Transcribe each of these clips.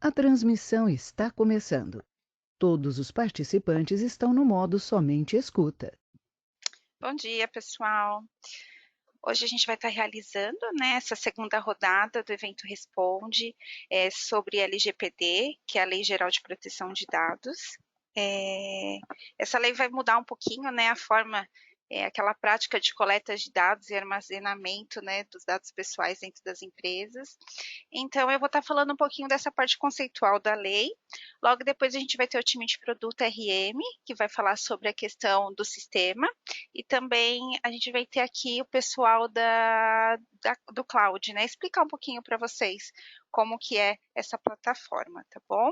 A transmissão está começando. Todos os participantes estão no modo somente escuta. Bom dia, pessoal. Hoje a gente vai estar realizando, né, essa segunda rodada do evento Responde sobre LGPD, que é a Lei Geral de Proteção de Dados. Essa lei vai mudar um pouquinho, né, a forma, aquela prática de coleta de dados e armazenamento, né, dos dados pessoais dentro das empresas. Então, eu vou estar falando um pouquinho dessa parte conceitual da lei. Logo depois a gente vai ter o time de produto RM, que vai falar sobre a questão do sistema, e também a gente vai ter aqui o pessoal do cloud, né? Explicar um pouquinho para vocês como que é essa plataforma, tá bom?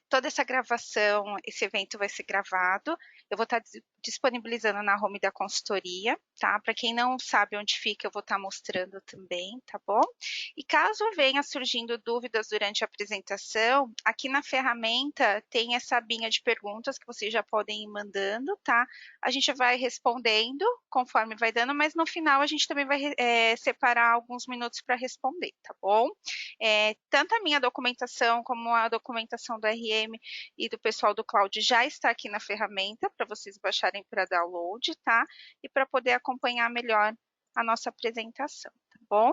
Toda essa gravação, esse evento vai ser gravado. Eu vou estar disponibilizando na home da consultoria, tá? Para quem não sabe onde fica, eu vou estar mostrando também, tá bom? E caso venha surgindo dúvidas durante a apresentação, aqui na ferramenta tem essa abinha de perguntas que vocês já podem ir mandando, tá? A gente vai respondendo conforme vai dando, mas no final a gente também vai separar alguns minutos para responder, tá bom? Tanto a minha documentação como a documentação do RM e do pessoal do cloud já está aqui na ferramenta para vocês baixarem para download, tá? E para poder acompanhar melhor a nossa apresentação, tá bom?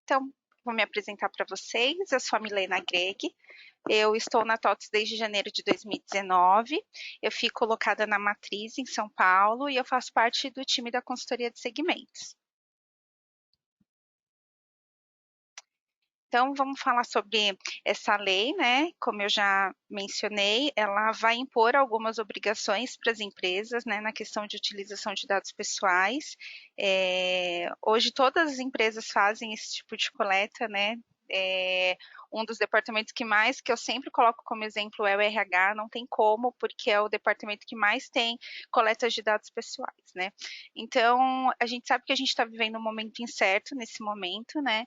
Então, vou me apresentar para vocês. Eu sou a Milena Greg. Eu estou na TOTS desde janeiro de 2019. Eu fico colocada na Matriz, em São Paulo, e eu faço parte do time da consultoria de segmentos. Então, vamos falar sobre essa lei, né? Como eu já mencionei, ela vai impor algumas obrigações para as empresas, né, na questão de utilização de dados pessoais. Hoje, todas as empresas fazem esse tipo de coleta, né? Um dos departamentos que eu sempre coloco como exemplo é o RH, não tem como, porque é o departamento que mais tem coletas de dados pessoais, né? Então, a gente sabe que a gente está vivendo um momento incerto nesse momento, né?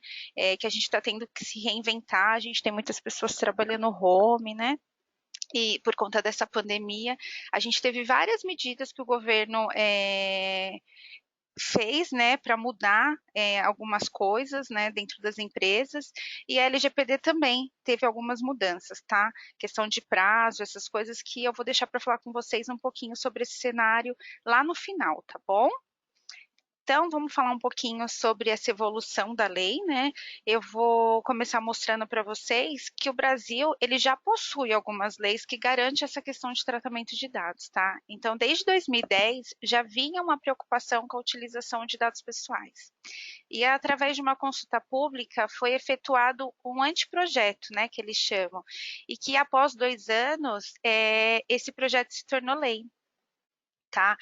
Que a gente está tendo que se reinventar, a gente tem muitas pessoas trabalhando home, né? E por conta dessa pandemia, a gente teve várias medidas que o governo fez, né, para mudar algumas coisas, né, dentro das empresas, e a LGPD também teve algumas mudanças, tá? Questão de prazo, essas coisas que eu vou deixar para falar com vocês um pouquinho sobre esse cenário lá no final, tá bom? Então, vamos falar um pouquinho sobre essa evolução da lei, né? Eu vou começar mostrando para vocês que o Brasil, ele já possui algumas leis que garantem essa questão de tratamento de dados, tá? Então, desde 2010, já vinha uma preocupação com a utilização de dados pessoais. E através de uma consulta pública foi efetuado um anteprojeto, né, que eles chamam, e que após 2 anos, esse projeto se tornou lei. Tá?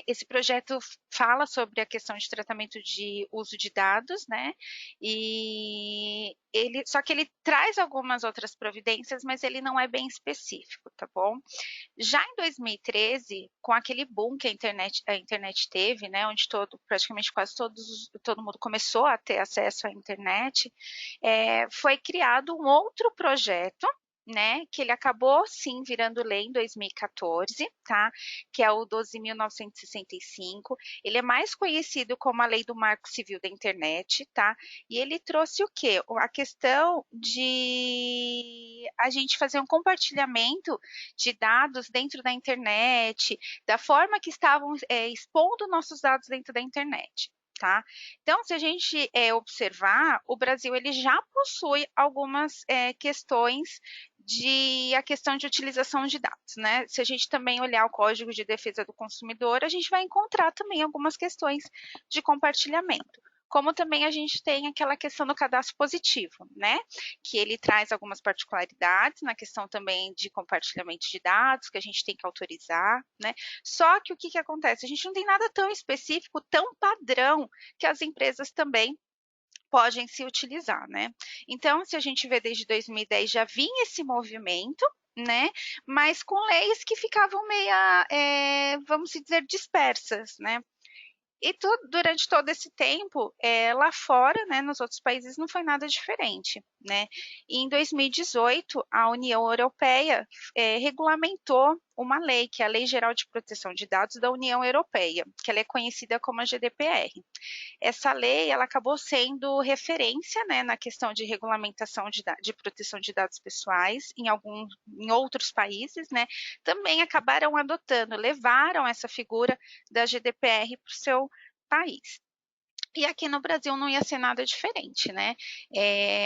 Esse projeto fala sobre a questão de tratamento de uso de dados, né? Só que ele traz algumas outras providências, mas ele não é bem específico, tá bom? Já em 2013, com aquele boom que a internet teve, né? Onde praticamente todo mundo começou a ter acesso à internet, foi criado um outro projeto, né, que ele acabou sim virando lei em 2014, tá? Que é o 12.965. Ele é mais conhecido como a Lei do Marco Civil da Internet, tá? E ele trouxe o quê? A questão de a gente fazer um compartilhamento de dados dentro da internet, da forma que estavam expondo nossos dados dentro da internet. Tá? Então, se a gente observar, o Brasil ele já possui algumas questões a questão de utilização de dados, né? Se a gente também olhar o Código de Defesa do Consumidor, a gente vai encontrar também algumas questões de compartilhamento. Como também a gente tem aquela questão do cadastro positivo, né? Que ele traz algumas particularidades na questão também de compartilhamento de dados, que a gente tem que autorizar, né? Só que o que acontece? A gente não tem nada tão específico, tão padrão, que as empresas também podem se utilizar, né? Então, se a gente vê desde 2010 já vinha esse movimento, né? Mas com leis que ficavam meia, vamos dizer, dispersas, né? E durante todo esse tempo, lá fora, né, nos outros países, não foi nada diferente, né? E em 2018, a União Europeia regulamentou uma lei, que é a Lei Geral de Proteção de Dados da União Europeia, que ela é conhecida como a GDPR. Essa lei ela acabou sendo referência, né, na questão de regulamentação de proteção de dados pessoais em outros países, né, também acabaram adotando, levaram essa figura da GDPR para o seu país. E aqui no Brasil não ia ser nada diferente, né?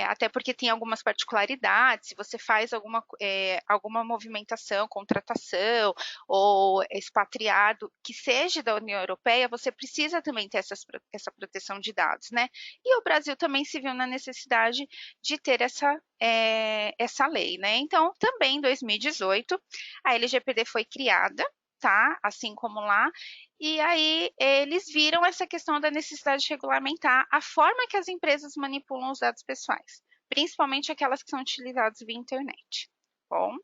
Até porque tem algumas particularidades, se você faz alguma movimentação, contratação ou expatriado que seja da União Europeia, você precisa também ter essa proteção de dados, né? E o Brasil também se viu na necessidade de ter essa lei, né? Então, também em 2018, a LGPD foi criada, tá? Assim como lá, e aí eles viram essa questão da necessidade de regulamentar a forma que as empresas manipulam os dados pessoais, principalmente aquelas que são utilizadas via internet. Bom,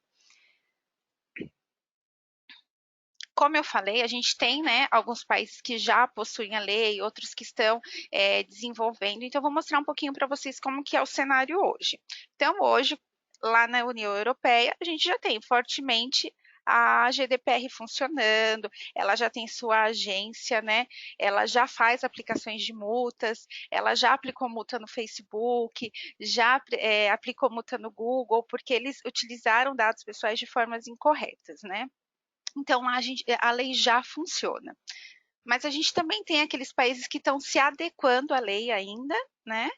como eu falei, a gente tem, né, alguns países que já possuem a lei, outros que estão desenvolvendo. Então, eu vou mostrar um pouquinho para vocês como que é o cenário hoje. Então, hoje, lá na União Europeia, a gente já tem fortemente a GDPR funcionando, ela já tem sua agência, né? Ela já faz aplicações de multas, ela já aplicou multa no Facebook, já aplicou multa no Google, porque eles utilizaram dados pessoais de formas incorretas, né? Então, a lei já funciona. Mas a gente também tem aqueles países que estão se adequando à lei ainda, né?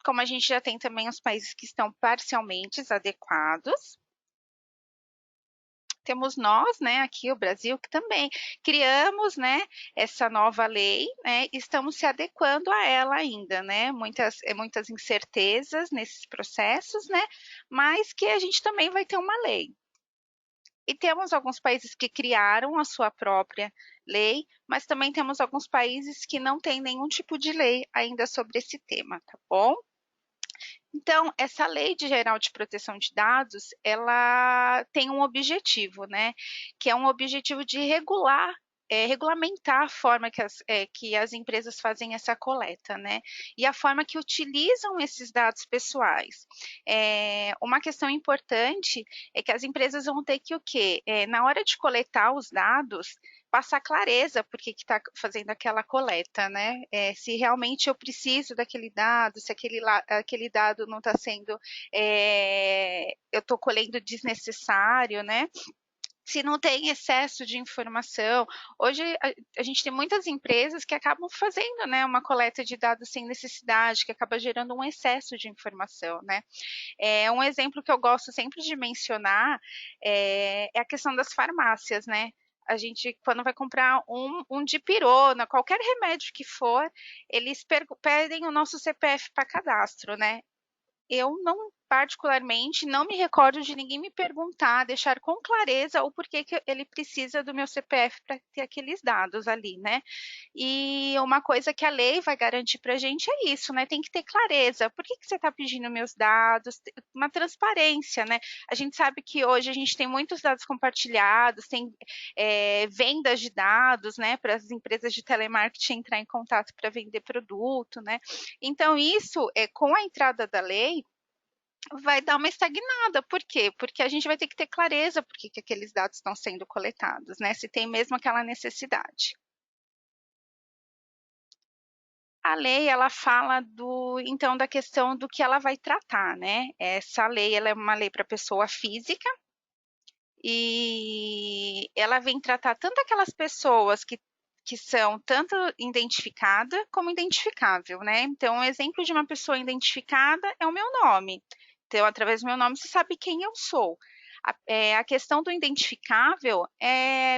Como a gente já tem também os países que estão parcialmente adequados. Temos nós, né, aqui o Brasil, que também criamos, né, essa nova lei, né, estamos se adequando a ela ainda, né, muitas incertezas nesses processos, né, mas que a gente também vai ter uma lei. E temos alguns países que criaram a sua própria lei, mas também temos alguns países que não têm nenhum tipo de lei ainda sobre esse tema, tá bom? Então, essa Lei Geral de Proteção de Dados, ela tem um objetivo, né? Que é um objetivo de regulamentar a forma que as empresas fazem essa coleta, né? E a forma que utilizam esses dados pessoais. Uma questão importante é que as empresas vão ter que o quê? Na hora de coletar os dados, passar clareza por que está fazendo aquela coleta, né? Se realmente eu preciso daquele dado, se aquele dado não está sendo, eu estou colhendo desnecessário, né? Se não tem excesso de informação. Hoje a gente tem muitas empresas que acabam fazendo, né, uma coleta de dados sem necessidade, que acaba gerando um excesso de informação, né? Um exemplo que eu gosto sempre de mencionar é a questão das farmácias, né? A gente, quando vai comprar um dipirona, qualquer remédio que for, eles pedem o nosso CPF para cadastro, né? Eu não, particularmente, não me recordo de ninguém me perguntar, deixar com clareza o porquê que ele precisa do meu CPF para ter aqueles dados ali, né? E uma coisa que a lei vai garantir para a gente é isso, né? Tem que ter clareza. Por que você está pedindo meus dados? Uma transparência, né? A gente sabe que hoje a gente tem muitos dados compartilhados, tem vendas de dados, né? Para as empresas de telemarketing entrar em contato para vender produto, né? Então, isso, com a entrada da lei, vai dar uma estagnada. Por quê? Porque a gente vai ter que ter clareza por que aqueles dados estão sendo coletados, né? Se tem mesmo aquela necessidade. A lei, ela fala então, da questão do que ela vai tratar, né? Essa lei, ela é uma lei para pessoa física e ela vem tratar tanto aquelas pessoas que são tanto identificada como identificável, né? Então, um exemplo de uma pessoa identificada é o meu nome. Então, através do meu nome, você sabe quem eu sou. A questão do identificável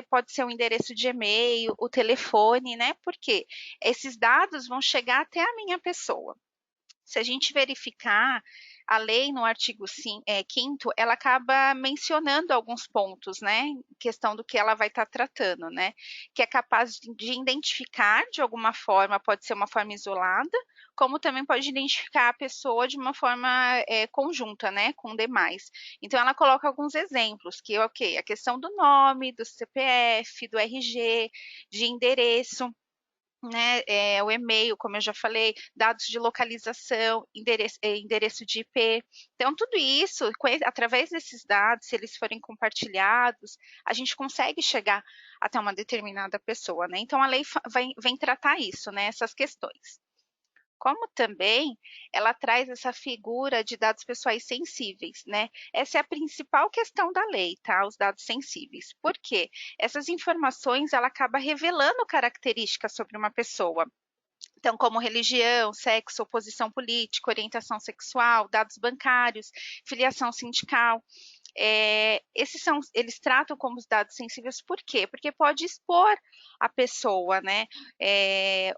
pode ser o endereço de e-mail, o telefone, né? Porque esses dados vão chegar até a minha pessoa. Se a gente verificar a lei no artigo 5º, ela acaba mencionando alguns pontos, né, em questão do que ela vai estar tratando, né, que é capaz de identificar de alguma forma, pode ser uma forma isolada, como também pode identificar a pessoa de uma forma conjunta, né, com demais. Então, ela coloca alguns exemplos, que a questão do nome, do CPF, do RG, de endereço. né, o e-mail, como eu já falei, dados de localização, endereço de IP. Então, tudo isso, através desses dados, se eles forem compartilhados, a gente consegue chegar até uma determinada pessoa, né? Então, a lei vem tratar isso, né, essas questões. Como também ela traz essa figura de dados pessoais sensíveis, né? Essa é a principal questão da lei, tá? Os dados sensíveis. Por quê? Essas informações ela acaba revelando características sobre uma pessoa. Então, como religião, sexo, oposição política, orientação sexual, dados bancários, filiação sindical. Eles tratam como os dados sensíveis, por quê? Porque pode expor a pessoa, né?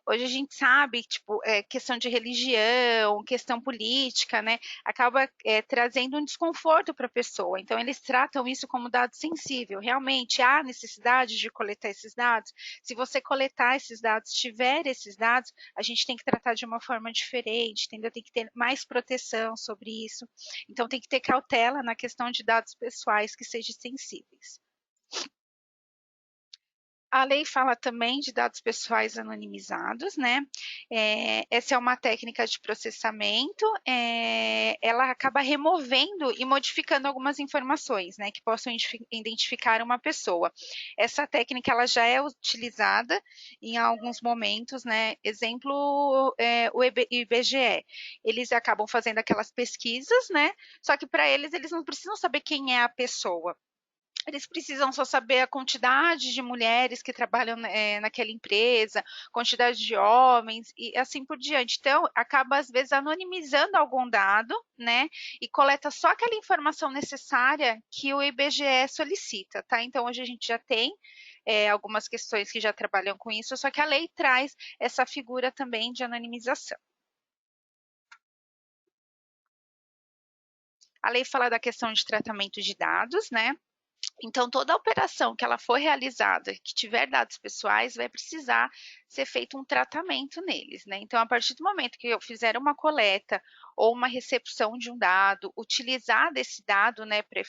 Hoje a gente sabe, tipo, questão de religião, questão política, né? Acaba trazendo um desconforto para a pessoa. Então, eles tratam isso como dado sensível. Realmente há necessidade de coletar esses dados. Se você coletar esses dados, tiver esses dados, a gente tem que tratar de uma forma diferente, entendeu? Tem que ter mais proteção sobre isso. Então, tem que ter cautela na questão de dados pessoais que sejam sensíveis. A lei fala também de dados pessoais anonimizados, né? Essa é uma técnica de processamento, ela acaba removendo e modificando algumas informações, né, que possam identificar uma pessoa. Essa técnica ela já é utilizada em alguns momentos, né? Exemplo, o IBGE. Eles acabam fazendo aquelas pesquisas, né? Só que para eles não precisam saber quem é a pessoa. Eles precisam só saber a quantidade de mulheres que trabalham naquela empresa, quantidade de homens e assim por diante. Então, acaba às vezes anonimizando algum dado, né? E coleta só aquela informação necessária que o IBGE solicita, tá? Então, hoje a gente já tem algumas questões que já trabalham com isso, só que a lei traz essa figura também de anonimização. A lei fala da questão de tratamento de dados, né? Então, toda operação que ela for realizada, que tiver dados pessoais, vai precisar ser feito um tratamento neles, né? Então, a partir do momento que eu fizer uma coleta ou uma recepção de um dado, utilizar desse dado, né, para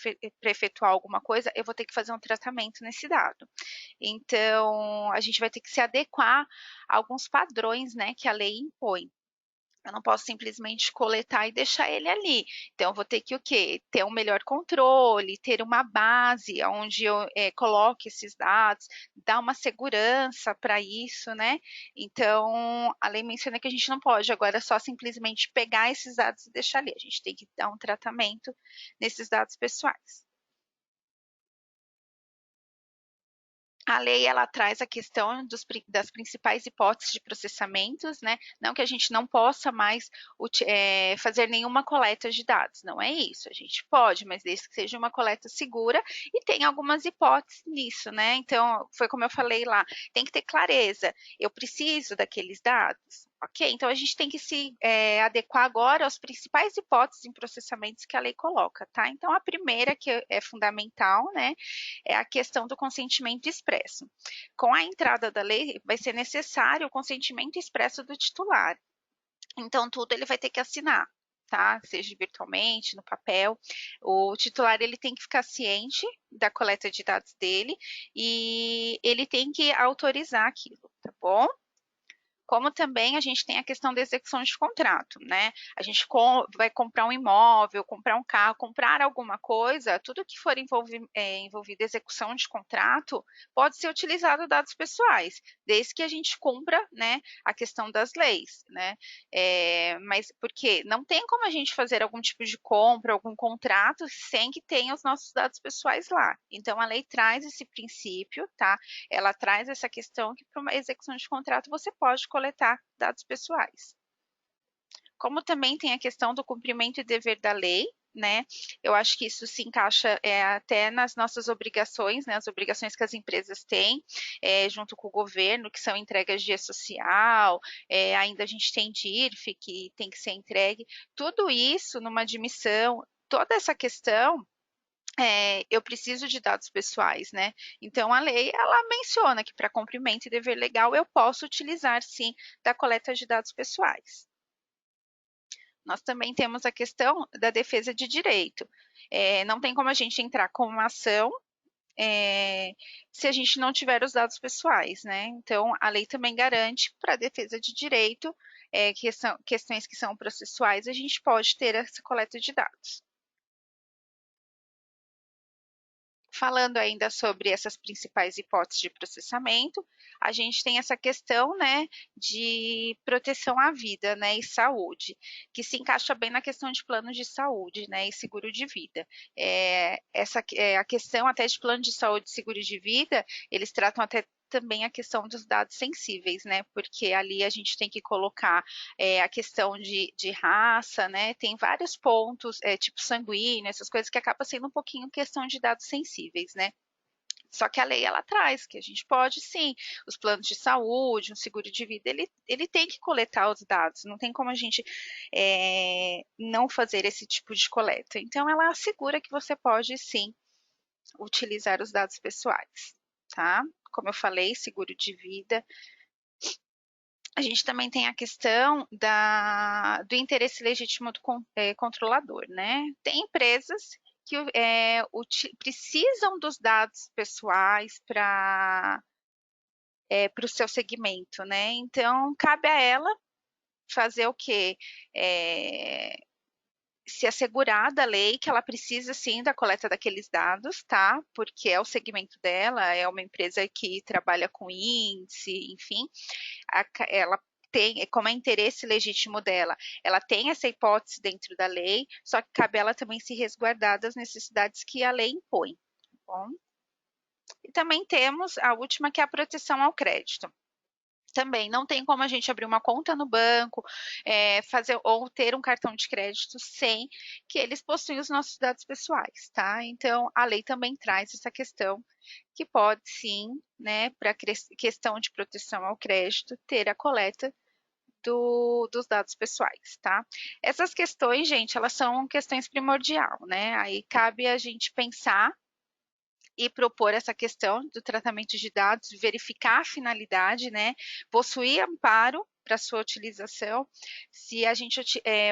efetuar alguma coisa, eu vou ter que fazer um tratamento nesse dado. Então, a gente vai ter que se adequar a alguns padrões, né, que a lei impõe. Eu não posso simplesmente coletar e deixar ele ali. Então, eu vou ter que o quê? Ter um melhor controle, ter uma base onde eu coloque esses dados, dar uma segurança para isso, né? Então, a lei menciona que a gente não pode agora só simplesmente pegar esses dados e deixar ali. A gente tem que dar um tratamento nesses dados pessoais. A lei ela traz a questão das principais hipóteses de processamentos, né? Não que a gente não possa mais fazer nenhuma coleta de dados, não é isso. A gente pode, mas desde que seja uma coleta segura e tem algumas hipóteses nisso, né? Então, foi como eu falei lá, tem que ter clareza. Eu preciso daqueles dados, ok? Então, a gente tem que se adequar agora às principais hipóteses em processamentos que a lei coloca, tá? Então, a primeira, que é fundamental, né? É a questão do consentimento expresso. Com a entrada da lei, vai ser necessário o consentimento expresso do titular. Então, tudo ele vai ter que assinar, tá? Seja virtualmente, no papel. O titular ele tem que ficar ciente da coleta de dados dele e ele tem que autorizar aquilo, tá bom? Como também a gente tem a questão da execução de contrato, né? A gente vai comprar um imóvel, comprar um carro, comprar alguma coisa, tudo que for envolvido em execução de contrato pode ser utilizado dados pessoais, desde que a gente cumpra, né, a questão das leis, né? Mas porque não tem como a gente fazer algum tipo de compra, algum contrato sem que tenha os nossos dados pessoais lá. Então a lei traz esse princípio, tá? Ela traz essa questão que para uma execução de contrato você pode coletar dados pessoais. Como também tem a questão do cumprimento e dever da lei, né? Eu acho que isso se encaixa até nas nossas obrigações, né? As obrigações que as empresas têm, junto com o governo, que são entregas de social, ainda a gente tem DIRF, que tem que ser entregue. Tudo isso numa admissão, toda essa questão eu preciso de dados pessoais, né? Então a lei ela menciona que para cumprimento e dever legal eu posso utilizar sim da coleta de dados pessoais. Nós também temos a questão da defesa de direito. Não tem como a gente entrar com uma ação se a gente não tiver os dados pessoais, né? Então, a lei também garante para a defesa de direito, que são questões que são processuais, a gente pode ter essa coleta de dados. Falando ainda sobre essas principais hipóteses de processamento, a gente tem essa questão, né, de proteção à vida, né, e saúde, que se encaixa bem na questão de plano de saúde, né, e seguro de vida. A questão até de plano de saúde e seguro de vida, eles tratam até também a questão dos dados sensíveis, né? Porque ali a gente tem que colocar a questão de raça, né? Tem vários pontos, tipo sanguíneo, essas coisas que acaba sendo um pouquinho questão de dados sensíveis, né? Só que a lei ela traz que a gente pode sim, os planos de saúde, um seguro de vida, ele tem que coletar os dados, não tem como a gente não fazer esse tipo de coleta. Então ela assegura que você pode sim utilizar os dados pessoais, tá? Como eu falei, seguro de vida. A gente também tem a questão do interesse legítimo do controlador, né? Tem empresas que precisam dos dados pessoais para o seu segmento, né? Então, cabe a ela fazer o quê? Se assegurar da lei que ela precisa sim da coleta daqueles dados, tá? Porque é o segmento dela, é uma empresa que trabalha com índice, enfim, ela tem, como é interesse legítimo dela, ela tem essa hipótese dentro da lei, só que cabe ela também se resguardar das necessidades que a lei impõe, tá bom? E também temos a última, que é a proteção ao crédito. Também não tem como a gente abrir uma conta no banco, fazer ou ter um cartão de crédito sem que eles possuem os nossos dados pessoais, tá? Então, a lei também traz essa questão que pode sim, né, para questão de proteção ao crédito, ter a coleta dos dados pessoais, tá? Essas questões, gente, elas são questões primordial, né? Aí cabe a gente pensar e propor essa questão do tratamento de dados, verificar a finalidade, né? Possuir amparo para sua utilização. Se a gente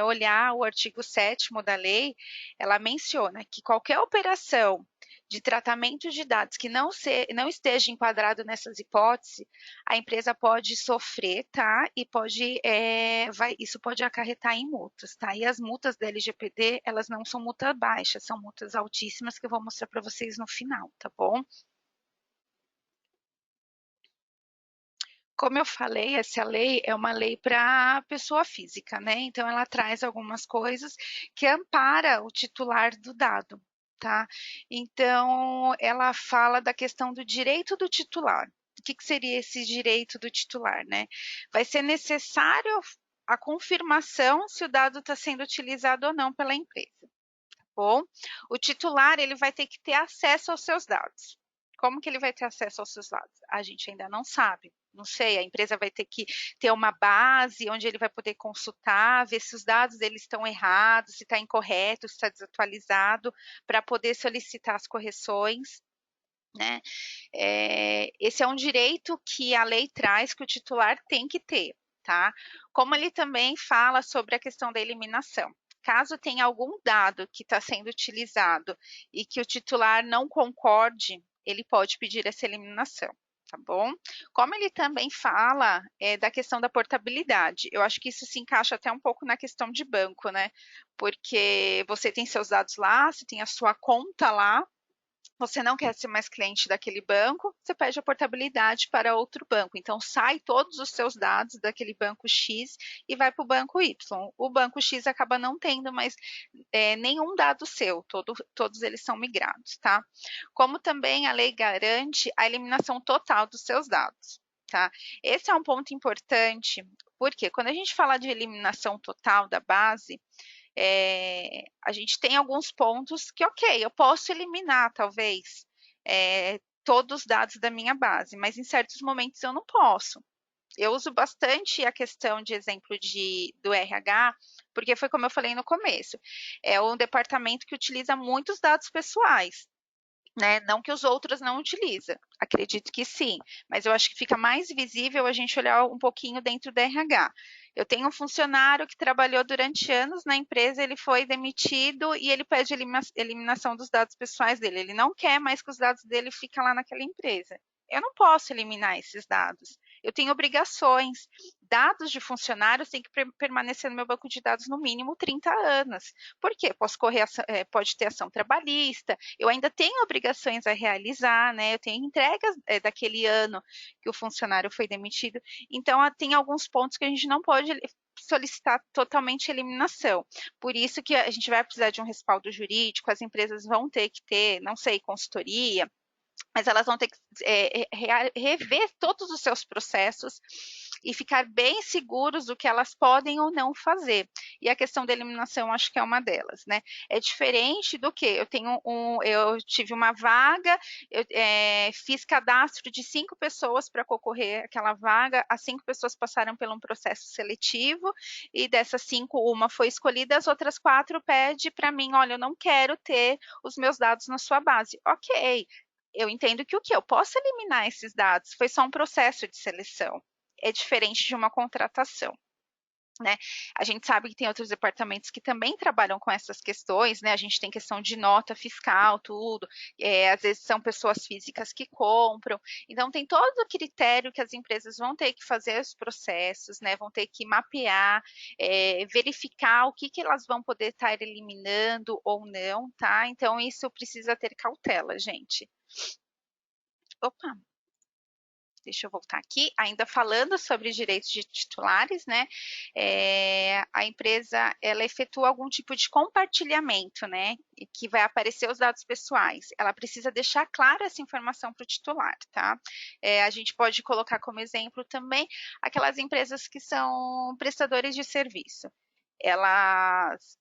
olhar o artigo 7º da lei, ela menciona que qualquer operação de tratamento de dados que não esteja enquadrado nessas hipóteses, a empresa pode sofrer, tá? E isso pode acarretar em multas, tá? E as multas da LGPD, elas não são multas baixas, são multas altíssimas que eu vou mostrar para vocês no final, tá bom? Como eu falei, essa lei é uma lei para pessoa física, né? Então ela traz algumas coisas que ampara o titular do dado, tá? Então ela fala da questão do direito do titular. O que seria esse direito do titular, né? Vai ser necessário a confirmação se o dado está sendo utilizado ou não pela empresa. Tá bom? O titular ele vai ter que ter acesso aos seus dados. Como que ele vai ter acesso aos seus dados? A gente ainda não sabe. Não sei, a empresa vai ter que ter uma base onde ele vai poder consultar, ver se os dados dele estão errados, se está incorreto, se está desatualizado, para poder solicitar as correções, né? Esse é um direito que a lei traz que o titular tem que ter, tá? Como ele também fala sobre a questão da eliminação. Caso tenha algum dado que está sendo utilizado e que o titular não concorde, ele pode pedir essa eliminação, tá bom? Como ele também fala da questão da portabilidade, eu acho que isso se encaixa até um pouco na questão de banco, né? Porque você tem seus dados lá, você tem a sua conta lá, você não quer ser mais cliente daquele banco, você pede a portabilidade para outro banco. Então, sai todos os seus dados daquele banco X e vai para o banco Y. O banco X acaba não tendo mais nenhum dado seu, todos eles são migrados, tá? Como também a lei garante a eliminação total dos seus dados, tá? Esse é um ponto importante, porque quando a gente fala de eliminação total da base, a gente tem alguns pontos que, ok, eu posso eliminar, talvez, todos os dados da minha base, mas em certos momentos eu não posso. Eu uso bastante a questão de exemplo do RH, porque foi como eu falei no começo, é um departamento que utiliza muitos dados pessoais. né? Não que os outros não utilizam, acredito que sim, mas eu acho que fica mais visível a gente olhar um pouquinho dentro do RH. Eu tenho um funcionário que trabalhou durante anos na empresa, ele foi demitido e ele pede eliminação dos dados pessoais dele. Ele não quer mais que os dados dele fiquem lá naquela empresa. Eu não posso eliminar esses dados. Eu tenho obrigações. Dados de funcionários têm que permanecer no meu banco de dados no mínimo 30 anos. Por quê? Pode ter ação trabalhista, eu ainda tenho obrigações a realizar, né? Eu tenho entregas daquele ano que o funcionário foi demitido. Então, tem alguns pontos que a gente não pode solicitar totalmente eliminação. Por isso que a gente vai precisar de um respaldo jurídico, as empresas vão ter que ter, não sei, consultoria, mas elas vão ter que rever todos os seus processos e ficar bem seguros do que elas podem ou não fazer. E a questão da eliminação, acho que é uma delas, né? É diferente do que eu tive uma vaga, eu fiz cadastro de 5 pessoas para concorrer àquela vaga, as 5 pessoas passaram por um processo seletivo e dessas 5, uma foi escolhida, as outras 4 pede para mim, olha, eu não quero ter os meus dados na sua base. Ok, eu entendo que o que eu posso eliminar esses dados foi só um processo de seleção. É diferente de uma contratação. Né? A gente sabe que tem outros departamentos que também trabalham com essas questões, né? A gente tem questão de nota fiscal, tudo. Às vezes são pessoas físicas que compram. Então tem todo o critério que as empresas vão ter que fazer os processos, né? Vão ter que mapear, verificar o que elas vão poder estar eliminando ou não, tá? Então isso precisa ter cautela, gente. Opa, deixa eu voltar aqui, ainda falando sobre direitos de titulares, né? A empresa ela efetua algum tipo de compartilhamento, né? Que vai aparecer os dados pessoais. Ela precisa deixar clara essa informação para o titular, tá? A gente pode colocar como exemplo também aquelas empresas que são prestadores de serviço. Elas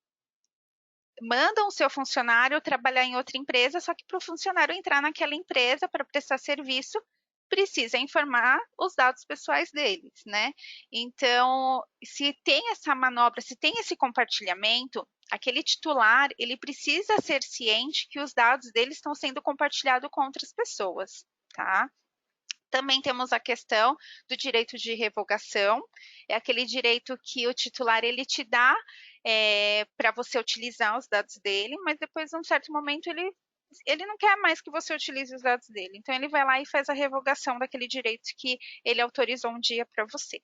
mandam o seu funcionário trabalhar em outra empresa, só que para o funcionário entrar naquela empresa para prestar serviço, precisa informar os dados pessoais deles, né? Então, se tem essa manobra, se tem esse compartilhamento, aquele titular, ele precisa ser ciente que os dados dele estão sendo compartilhados com outras pessoas, tá? Também temos a questão do direito de revogação, é aquele direito que o titular ele te dá para você utilizar os dados dele, mas depois, em um certo momento, ele não quer mais que você utilize os dados dele. Então, ele vai lá e faz a revogação daquele direito que ele autorizou um dia para você.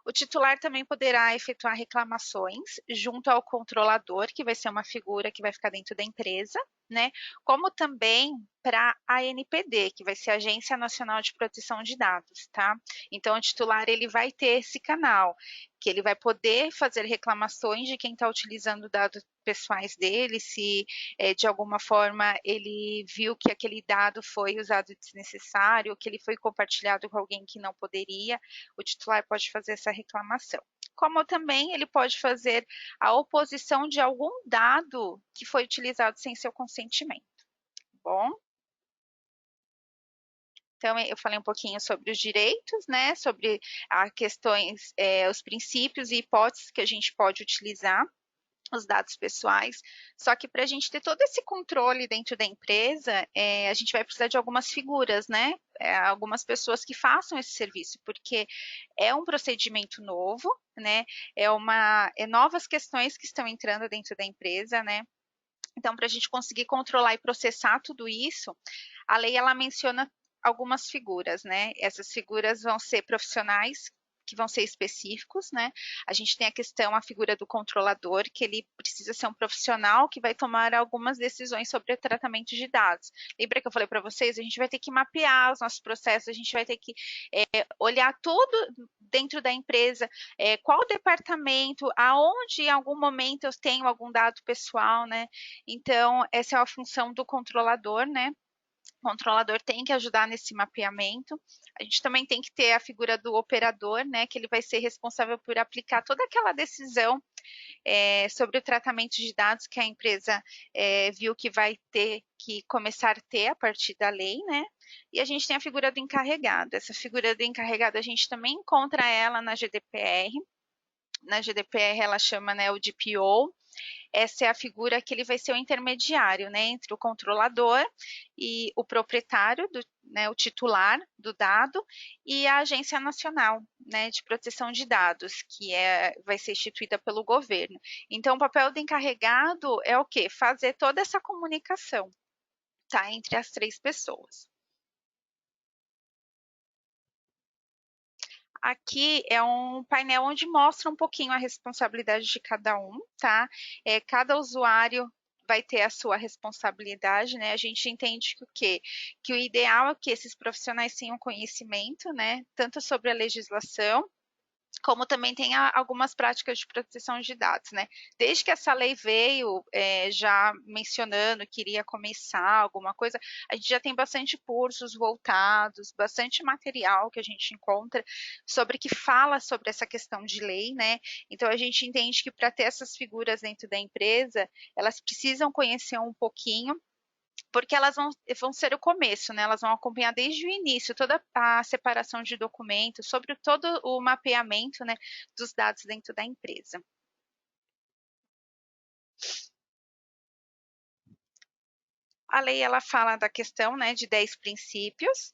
O titular também poderá efetuar reclamações junto ao controlador, que vai ser uma figura que vai ficar dentro da empresa, né? Como também para a ANPD, que vai ser a Agência Nacional de Proteção de Dados, tá? Então, o titular ele vai ter esse canal, que ele vai poder fazer reclamações de quem está utilizando dados pessoais dele, se de alguma forma ele viu que aquele dado foi usado desnecessário, que ele foi compartilhado com alguém que não poderia, o titular pode fazer essa reclamação. Como também ele pode fazer a oposição de algum dado que foi utilizado sem seu consentimento. Bom, então eu falei um pouquinho sobre os direitos, né? Sobre as questões, os princípios e hipóteses que a gente pode utilizar os dados pessoais. Só que para a gente ter todo esse controle dentro da empresa, a gente vai precisar de algumas figuras, né? Algumas pessoas que façam esse serviço, porque é um procedimento novo, né? Novas questões que estão entrando dentro da empresa, né? Então, para a gente conseguir controlar e processar tudo isso, a lei ela menciona algumas figuras, né? Essas figuras vão ser profissionais que vão ser específicos, né? A gente tem a figura do controlador, que ele precisa ser um profissional que vai tomar algumas decisões sobre o tratamento de dados. Lembra que eu falei para vocês? A gente vai ter que mapear os nossos processos, a gente vai ter que olhar tudo dentro da empresa, qual departamento, aonde em algum momento eu tenho algum dado pessoal, né? Então, essa é a função do controlador, né? O controlador tem que ajudar nesse mapeamento. A gente também tem que ter a figura do operador, né? Que ele vai ser responsável por aplicar toda aquela decisão sobre o tratamento de dados que a empresa viu que vai ter que começar a ter a partir da lei, né? E a gente tem a figura do encarregado. Essa figura do encarregado a gente também encontra ela na GDPR. Na GDPR ela chama, né, o DPO, essa é a figura que ele vai ser o intermediário, né, entre o controlador e o proprietário, né, o titular do dado, e a Agência Nacional, né, de Proteção de Dados, que vai ser instituída pelo governo. Então, o papel do encarregado é o quê? Fazer toda essa comunicação, tá, entre as três pessoas. Aqui é um painel onde mostra um pouquinho a responsabilidade de cada um, tá? Cada usuário vai ter a sua responsabilidade, né? A gente entende que o quê? Que o ideal é que esses profissionais tenham conhecimento, né? Tanto sobre a legislação, como também tem algumas práticas de proteção de dados, né? Desde que essa lei veio, já mencionando que iria começar alguma coisa, a gente já tem bastante cursos voltados, bastante material que a gente encontra sobre que fala sobre essa questão de lei, né? Então a gente entende que para ter essas figuras dentro da empresa, elas precisam conhecer um pouquinho, porque elas vão ser o começo, né? Elas vão acompanhar desde o início toda a separação de documentos, sobre todo o mapeamento, né, dos dados dentro da empresa. A lei ela fala da questão, né, de 10 princípios.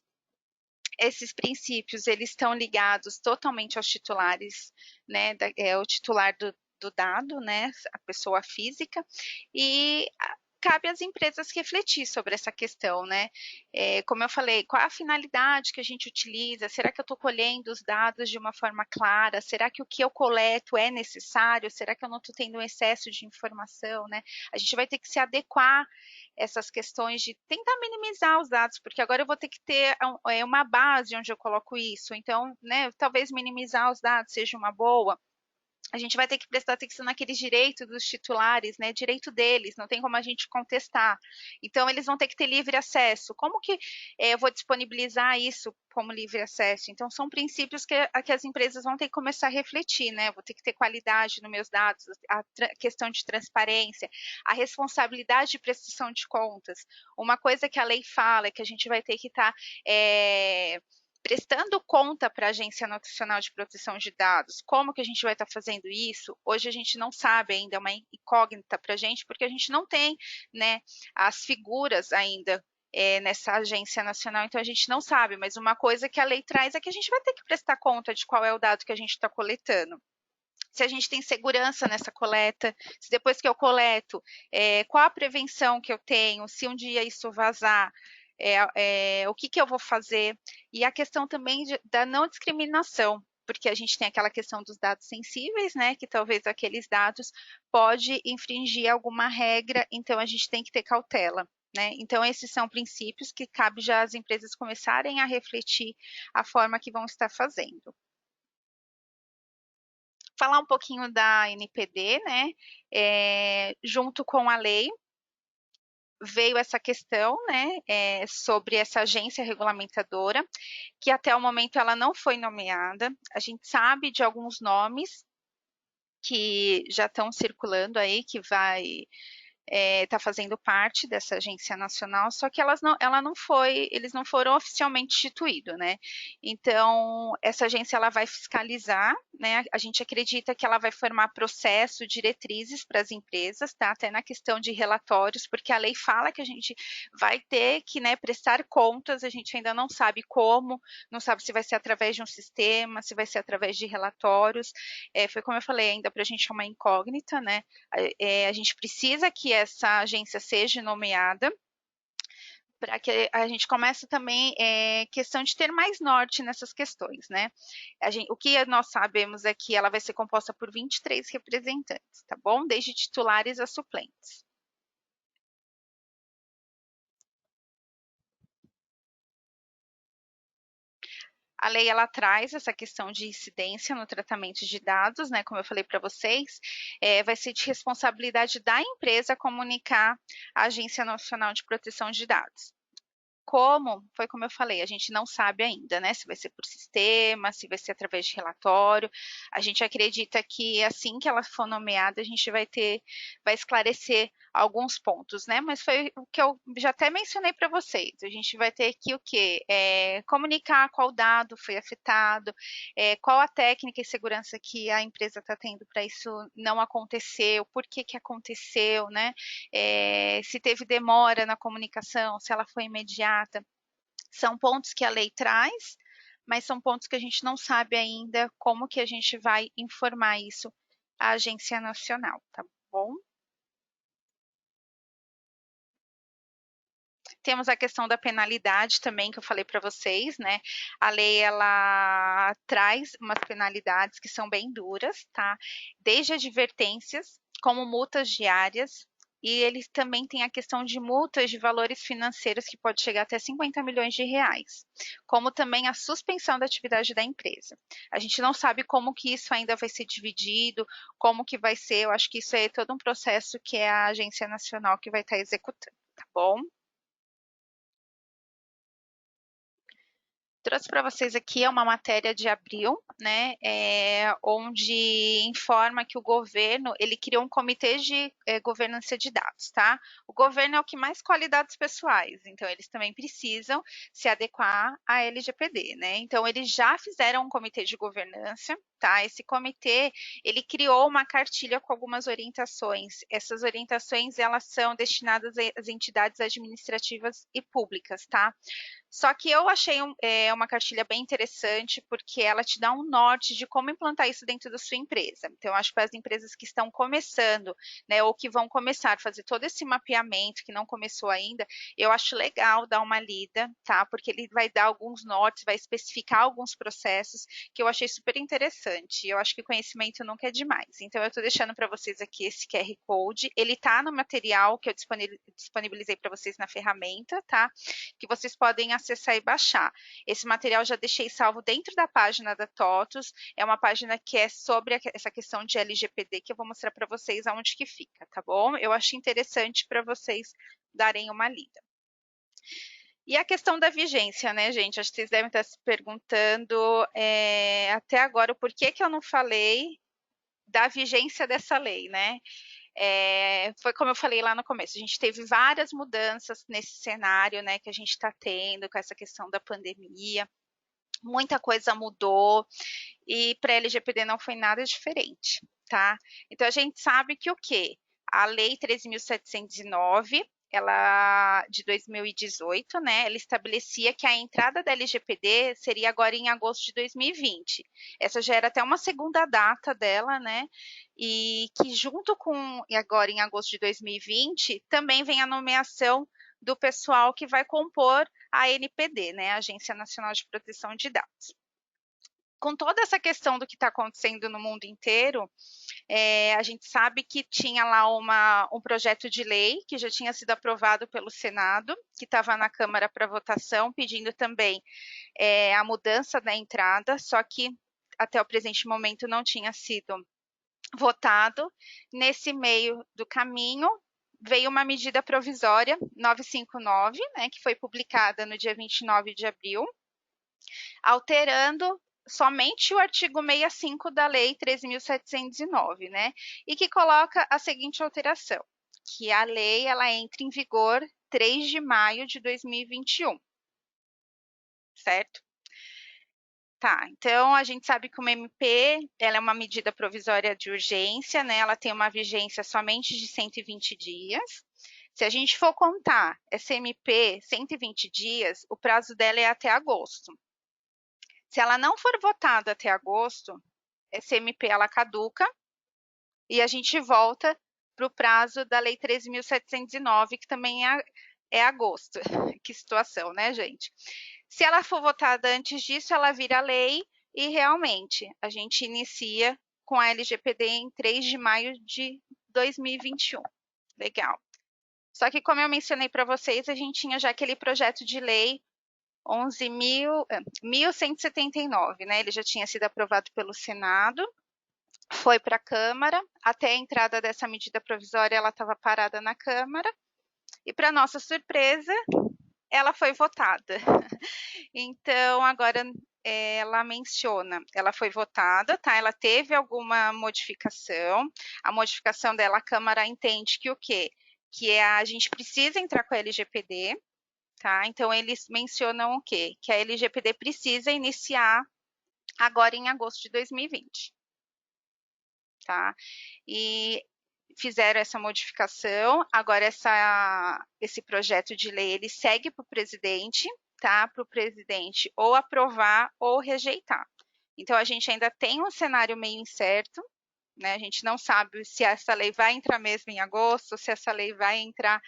Esses princípios eles estão ligados totalmente aos titulares, né? O titular do dado, né? A pessoa física, e cabe às empresas refletir sobre essa questão, né? Como eu falei, qual é a finalidade que a gente utiliza? Será que eu estou colhendo os dados de uma forma clara? Será que o que eu coleto é necessário? Será que eu não estou tendo um excesso de informação, né? A gente vai ter que se adequar essas questões de tentar minimizar os dados, porque agora eu vou ter que ter uma base onde eu coloco isso. Então, né, talvez minimizar os dados seja uma boa. A gente vai ter que prestar atenção naqueles direitos dos titulares, né? Direito deles, não tem como a gente contestar. Então, eles vão ter que ter livre acesso. Como que eu vou disponibilizar isso como livre acesso? Então, são princípios que as empresas vão ter que começar a refletir, né? Vou ter que ter qualidade nos meus dados, a questão de transparência, a responsabilidade de prestação de contas. Uma coisa que a lei fala é que a gente vai ter que estar prestando conta para a Agência Nacional de Proteção de Dados. Como que a gente vai estar fazendo isso? Hoje a gente não sabe ainda, é uma incógnita para a gente, porque a gente não tem, né, as figuras ainda nessa agência nacional, então a gente não sabe, mas uma coisa que a lei traz é que a gente vai ter que prestar conta de qual é o dado que a gente está coletando. Se a gente tem segurança nessa coleta, se depois que eu coleto, qual a prevenção que eu tenho, se um dia isso vazar, o que eu vou fazer, e a questão também da não discriminação, porque a gente tem aquela questão dos dados sensíveis, né, que talvez aqueles dados pode infringir alguma regra, então a gente tem que ter cautela. Né? Então, esses são princípios que cabe já às empresas começarem a refletir a forma que vão estar fazendo. Falar um pouquinho da NPD, né? Junto com a lei, veio essa questão, né, sobre essa agência regulamentadora, que até o momento ela não foi nomeada. A gente sabe de alguns nomes que já estão circulando aí, que vai está fazendo parte dessa agência nacional, só que eles não foram oficialmente instituídos, né? Então, essa agência ela vai fiscalizar, né? A gente acredita que ela vai formar processo, diretrizes para as empresas, tá? Até na questão de relatórios, porque a lei fala que a gente vai ter que, né, prestar contas, a gente ainda não sabe como, não sabe se vai ser através de um sistema, se vai ser através de relatórios. Foi como eu falei, ainda para a gente é uma incógnita, né? A gente precisa que essa agência seja nomeada, para que a gente comece também questão de ter mais norte nessas questões, né? O que nós sabemos é que ela vai ser composta por 23 representantes, tá bom? Desde titulares a suplentes. A lei ela traz essa questão de incidência no tratamento de dados, né? Como eu falei para vocês, vai ser de responsabilidade da empresa comunicar à Agência Nacional de Proteção de Dados. Como? Foi como eu falei, a gente não sabe ainda, né, se vai ser por sistema, se vai ser através de relatório. A gente acredita que assim que ela for nomeada, a gente vai esclarecer alguns pontos, né? Mas foi o que eu já até mencionei para vocês. A gente vai ter que o quê? Comunicar qual dado foi afetado, qual a técnica e segurança que a empresa está tendo para isso não acontecer, o porquê que aconteceu, né? Se teve demora na comunicação, se ela foi imediata. São pontos que a lei traz, mas são pontos que a gente não sabe ainda como que a gente vai informar isso à Agência Nacional, tá bom? Temos a questão da penalidade também, que eu falei para vocês, né? A lei, ela traz umas penalidades que são bem duras, tá? Desde advertências, como multas diárias, e eles também têm a questão de multas de valores financeiros que pode chegar até 50 milhões de reais, como também a suspensão da atividade da empresa. A gente não sabe como que isso ainda vai ser dividido, como que vai ser, eu acho que isso é todo um processo que é a Agência Nacional que vai estar executando, tá bom? Trouxe para vocês aqui uma matéria de abril, né, onde informa que o governo ele criou um comitê de governança de dados, tá? O governo é o que mais colhe dados pessoais, então eles também precisam se adequar à LGPD, né? Então eles já fizeram um comitê de governança, tá? Esse comitê ele criou uma cartilha com algumas orientações. Essas orientações elas são destinadas às entidades administrativas e públicas, tá? Só que eu achei uma cartilha bem interessante, porque ela te dá um norte de como implantar isso dentro da sua empresa. Então, acho que para as empresas que estão começando, né, ou que vão começar a fazer todo esse mapeamento, que não começou ainda, eu acho legal dar uma lida, tá? Porque ele vai dar alguns nortes, vai especificar alguns processos que eu achei super interessante. Eu acho que conhecimento nunca é demais. Então, eu estou deixando para vocês aqui esse QR Code. Ele está no material que eu disponibilizei para vocês na ferramenta, tá? Que vocês podem acessar e baixar. Esse material já deixei salvo dentro da página da TOTUS, é uma página que é sobre essa questão de LGPD, que eu vou mostrar para vocês aonde que fica, tá bom? Eu acho interessante para vocês darem uma lida. E a questão da vigência, né, gente? Acho que vocês devem estar se perguntando até agora o porquê que eu não falei da vigência dessa lei, né? Foi como eu falei lá no começo, a gente teve várias mudanças nesse cenário, né, que a gente está tendo com essa questão da pandemia, muita coisa mudou e para a LGPD não foi nada diferente, tá? Então a gente sabe que o quê? A Lei 13.709, ela de 2018, né? Ela estabelecia que a entrada da LGPD seria agora em agosto de 2020. Essa já era até uma segunda data dela, né? E que junto com agora em agosto de 2020 também vem a nomeação do pessoal que vai compor a ANPD, né? A Agência Nacional de Proteção de Dados. Com toda essa questão do que está acontecendo no mundo inteiro, a gente sabe que tinha lá um projeto de lei que já tinha sido aprovado pelo Senado, que estava na Câmara para votação, pedindo também a mudança da entrada, só que até o presente momento não tinha sido votado. Nesse meio do caminho, veio uma medida provisória 959, né, que foi publicada no dia 29 de abril, alterando somente o artigo 65 da Lei 13.709, né? E que coloca a seguinte alteração, que a lei ela entra em vigor 3 de maio de 2021, certo? Tá, então a gente sabe que uma MP ela é uma medida provisória de urgência, né? Ela tem uma vigência somente de 120 dias. Se a gente for contar essa MP 120 dias, o prazo dela é até agosto. Se ela não for votada até agosto, essa MP ela caduca e a gente volta para o prazo da Lei 13.709, que também é agosto. Que situação, né, gente? Se ela for votada antes disso, ela vira lei e realmente a gente inicia com a LGPD em 3 de maio de 2021. Legal. Só que, como eu mencionei para vocês, a gente tinha já aquele projeto de lei 11.179, né? Ele já tinha sido aprovado pelo Senado, foi para a Câmara, até a entrada dessa medida provisória ela estava parada na Câmara, e para nossa surpresa, ela foi votada. Então, agora ela menciona, ela foi votada, tá? Ela teve alguma modificação. A modificação dela, a Câmara entende que o quê? Que a gente precisa entrar com a LGPD, tá? Então, eles mencionam o quê? Que a LGPD precisa iniciar agora em agosto de 2020, tá? E fizeram essa modificação, agora esse projeto de lei ele segue para o presidente, tá? Para o presidente ou aprovar ou rejeitar. Então a gente ainda tem um cenário meio incerto, né? A gente não sabe se essa lei vai entrar mesmo em agosto, se essa lei vai entrar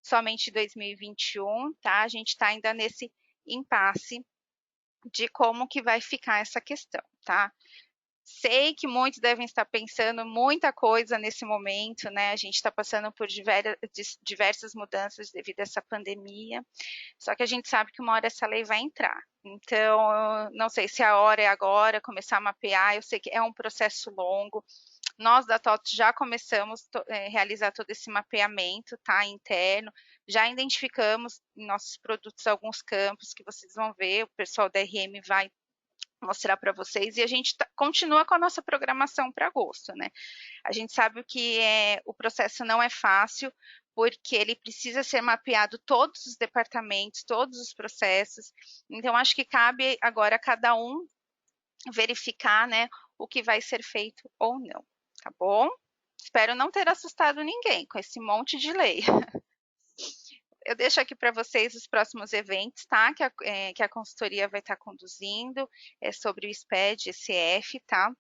somente em 2021, tá? A gente está ainda nesse impasse de como que vai ficar essa questão, tá? Sei que muitos devem estar pensando muita coisa nesse momento, né? A gente está passando por diversas mudanças devido a essa pandemia, só que a gente sabe que uma hora essa lei vai entrar. Então, não sei se a hora é agora, começar a mapear, eu sei que é um processo longo. Nós da TOTS já começamos a realizar todo esse mapeamento, tá, interno, já identificamos em nossos produtos alguns campos que vocês vão ver, o pessoal da RM vai mostrar para vocês e a gente continua com a nossa programação para agosto, né? A gente sabe que o processo não é fácil, porque ele precisa ser mapeado todos os departamentos, todos os processos. Então, acho que cabe agora a cada um verificar, né, o que vai ser feito ou não, tá bom? Espero não ter assustado ninguém com esse monte de lei. Eu deixo aqui para vocês os próximos eventos, tá? Que a consultoria vai estar conduzindo, sobre o SPED, SF, tá?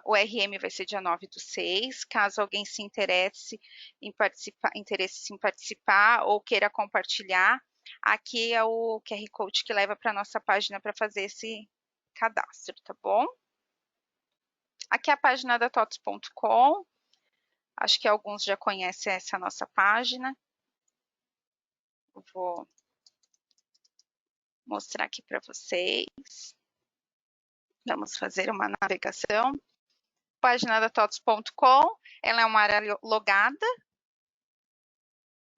O RM vai ser dia 9/6. Caso alguém se interesse em participar ou queira compartilhar, aqui é o QR Code que leva para a nossa página para fazer esse cadastro, tá bom? Aqui é a página da TOTS.com. Acho que alguns já conhecem essa nossa página. Eu vou mostrar aqui para vocês. Vamos fazer uma navegação. Página da TOTS.com, ela é uma área logada.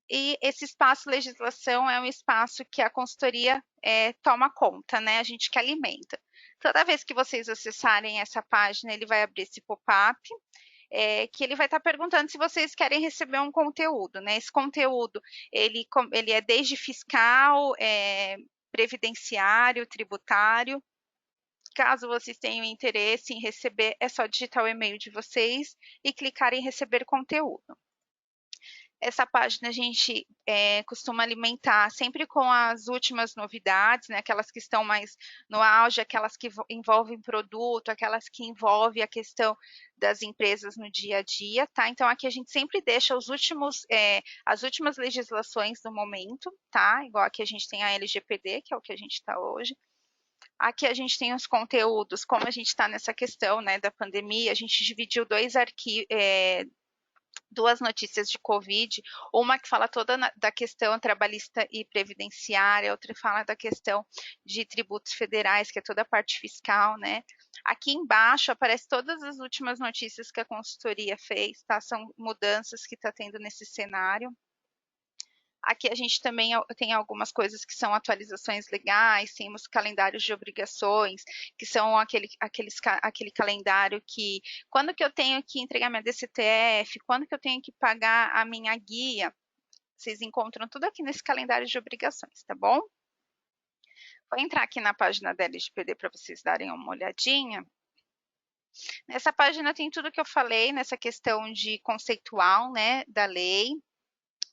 E esse espaço legislação é um espaço que a consultoria toma conta, né? A gente que alimenta. Toda vez que vocês acessarem essa página, ele vai abrir esse pop-up, que ele vai estar perguntando se vocês querem receber um conteúdo, né? Esse conteúdo, ele é desde fiscal, previdenciário, tributário. Caso vocês tenham interesse em receber, é só digitar o e-mail de vocês e clicar em receber conteúdo. Essa página a gente costuma alimentar sempre com as últimas novidades, né? Aquelas que estão mais no auge, aquelas que envolvem produto, aquelas que envolvem a questão das empresas no dia a dia, tá? Então aqui a gente sempre deixa as últimas legislações do momento, tá? Igual aqui a gente tem a LGPD, que é o que a gente está hoje. Aqui a gente tem os conteúdos, como a gente está nessa questão, né, da pandemia, a gente dividiu duas notícias de Covid, uma que fala toda da questão trabalhista e previdenciária, outra fala da questão de tributos federais, que é toda a parte fiscal, né? Aqui embaixo aparece todas as últimas notícias que a consultoria fez, tá? São mudanças que está tendo nesse cenário. Aqui a gente também tem algumas coisas que são atualizações legais, temos calendários de obrigações, que são aquele calendário que, quando que eu tenho que entregar minha DCTF, quando que eu tenho que pagar a minha guia, vocês encontram tudo aqui nesse calendário de obrigações, tá bom? Vou entrar aqui na página da LGPD para vocês darem uma olhadinha. Nessa página tem tudo que eu falei, nessa questão de conceitual, né, da lei.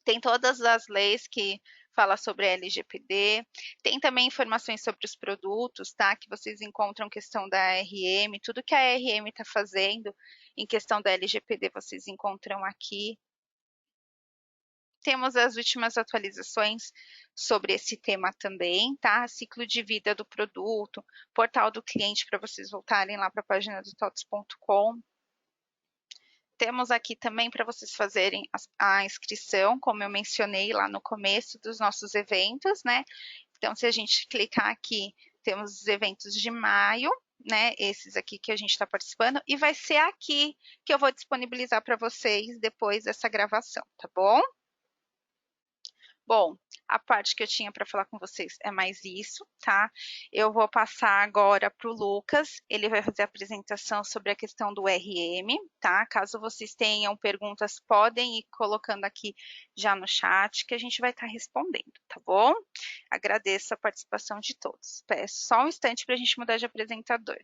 Tem todas as leis que fala sobre a LGPD, tem também informações sobre os produtos, tá? Que vocês encontram questão da RM, tudo que a RM está fazendo em questão da LGPD vocês encontram aqui. Temos as últimas atualizações sobre esse tema também, tá? Ciclo de vida do produto, portal do cliente para vocês voltarem lá para a página do TOTS.com. Temos aqui também para vocês fazerem a inscrição, como eu mencionei lá no começo dos nossos eventos, né? Então, se a gente clicar aqui, temos os eventos de maio, né? Esses aqui que a gente está participando, e vai ser aqui que eu vou disponibilizar para vocês depois dessa gravação, tá bom? Bom, a parte que eu tinha para falar com vocês é mais isso, tá? Eu vou passar agora para o Lucas, ele vai fazer a apresentação sobre a questão do RM, tá? Caso vocês tenham perguntas, podem ir colocando aqui já no chat, que a gente vai estar respondendo, tá bom? Agradeço a participação de todos. Peço só um instante para a gente mudar de apresentador.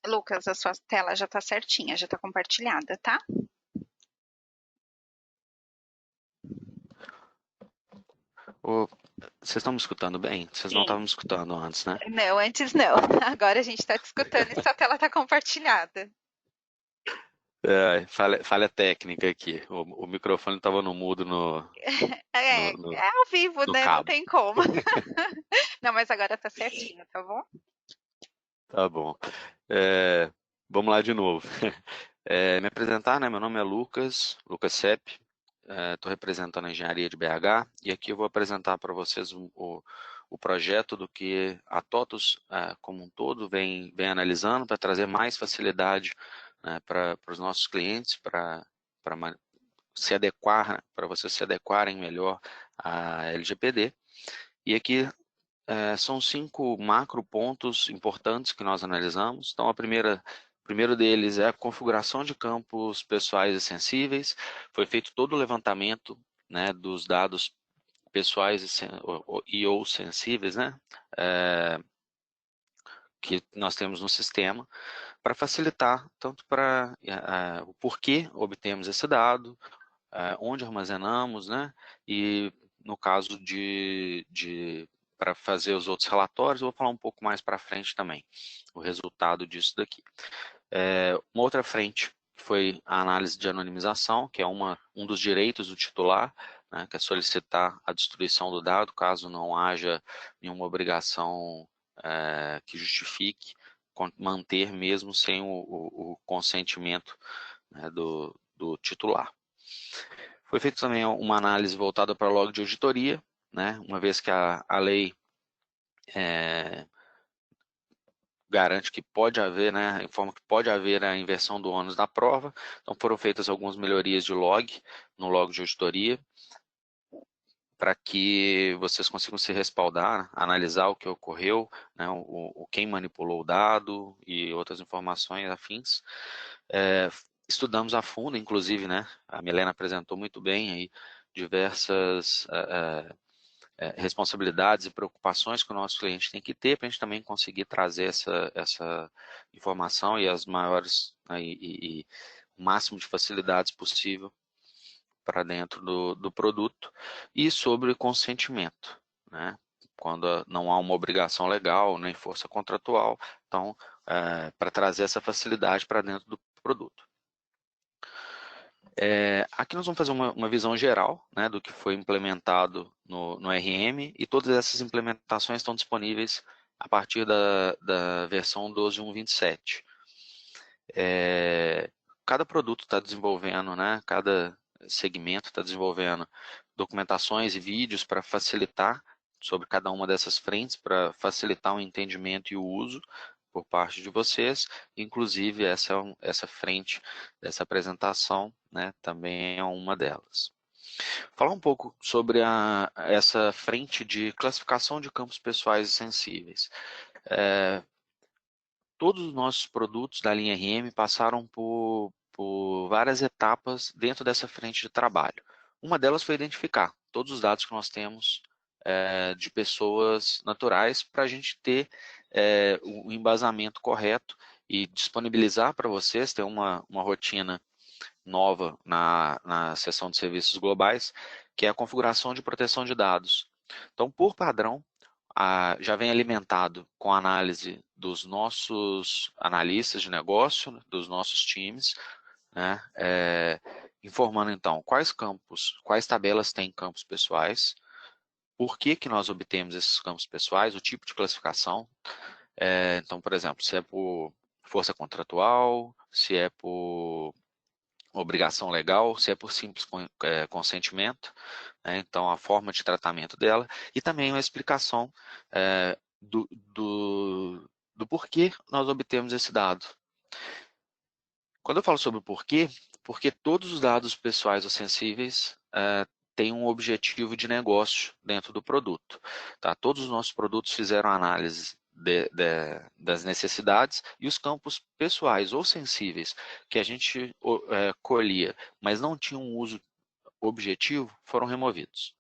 Lucas, a sua tela já está certinha, já está compartilhada, tá? Vocês estão me escutando bem? Vocês não Sim. estavam me escutando antes, né? Não, antes não. Agora a gente está te escutando e sua tela está compartilhada. Falha técnica aqui. O microfone estava no mudo É, é ao vivo, no né? Não cabo. tem como. Não, mas agora tá certinho, tá bom? Tá bom. Vamos lá de novo. Me apresentar, né? Meu nome é Lucas Sepp. Estou representando a engenharia de BH e aqui eu vou apresentar para vocês o projeto do que a TOTUS como um todo vem analisando para trazer mais facilidade, né, para os nossos clientes, para se adequar, né, para vocês se adequarem melhor à LGPD. E aqui são 5 macro pontos importantes que nós analisamos. Então, o primeiro deles é a configuração de campos pessoais e sensíveis. Foi feito todo o levantamento, né, dos dados pessoais ou sensíveis, né, que nós temos no sistema, para facilitar tanto para o porquê obtemos esse dado, onde armazenamos, né, e no caso para fazer os outros relatórios, eu vou falar um pouco mais para frente também, o resultado disso daqui. Uma outra frente foi a análise de anonimização, que é um dos direitos do titular, né, que é solicitar a destruição do dado, caso não haja nenhuma obrigação que justifique manter mesmo sem o consentimento, né, do titular. Foi feita também uma análise voltada para log de auditoria, né, uma vez que a lei garante que pode haver, né, informa que pode haver a inversão do ônus da prova. Então foram feitas algumas melhorias de no log de auditoria, para que vocês consigam se respaldar, analisar o que ocorreu, né, quem manipulou o dado e outras informações afins. Estudamos a fundo, inclusive, né, a Milena apresentou muito bem aí diversas responsabilidades e preocupações que o nosso cliente tem que ter para a gente também conseguir trazer essa informação e as maiores, né, e o máximo de facilidades possível para dentro do produto. E sobre consentimento, né? Quando não há uma obrigação legal nem força contratual, então para trazer essa facilidade para dentro do produto. Aqui nós vamos fazer uma visão geral, né, do que foi implementado no RM, e todas essas implementações estão disponíveis a partir da versão 12.1.27. Cada produto está desenvolvendo, né, cada segmento está desenvolvendo documentações e vídeos para facilitar sobre cada uma dessas frentes, para facilitar o entendimento e o uso por parte de vocês. Inclusive, essa frente dessa apresentação, né, também é uma delas. Falar um pouco sobre essa frente de classificação de campos pessoais e sensíveis. Todos os nossos produtos da linha RM passaram por várias etapas dentro dessa frente de trabalho. Uma delas foi identificar todos os dados que nós temos de pessoas naturais para a gente ter o embasamento correto e disponibilizar para vocês, ter uma rotina nova na seção de serviços globais, que é a configuração de proteção de dados. Então, por padrão, já vem alimentado com a análise dos nossos analistas de negócio, dos nossos times, né, informando então quais tabelas têm campos pessoais, por que nós obtemos esses campos pessoais, o tipo de classificação. Então, por exemplo, se é por força contratual, se é por obrigação legal, se é por simples consentimento, né? Então a forma de tratamento dela, e também uma explicação do porquê nós obtemos esse dado. Quando eu falo sobre o porquê, porque todos os dados pessoais ou sensíveis têm um objetivo de negócio dentro do produto. Tá? Todos os nossos produtos fizeram análise das necessidades, e os campos pessoais ou sensíveis que a gente colhia, mas não tinham um uso objetivo, foram removidos.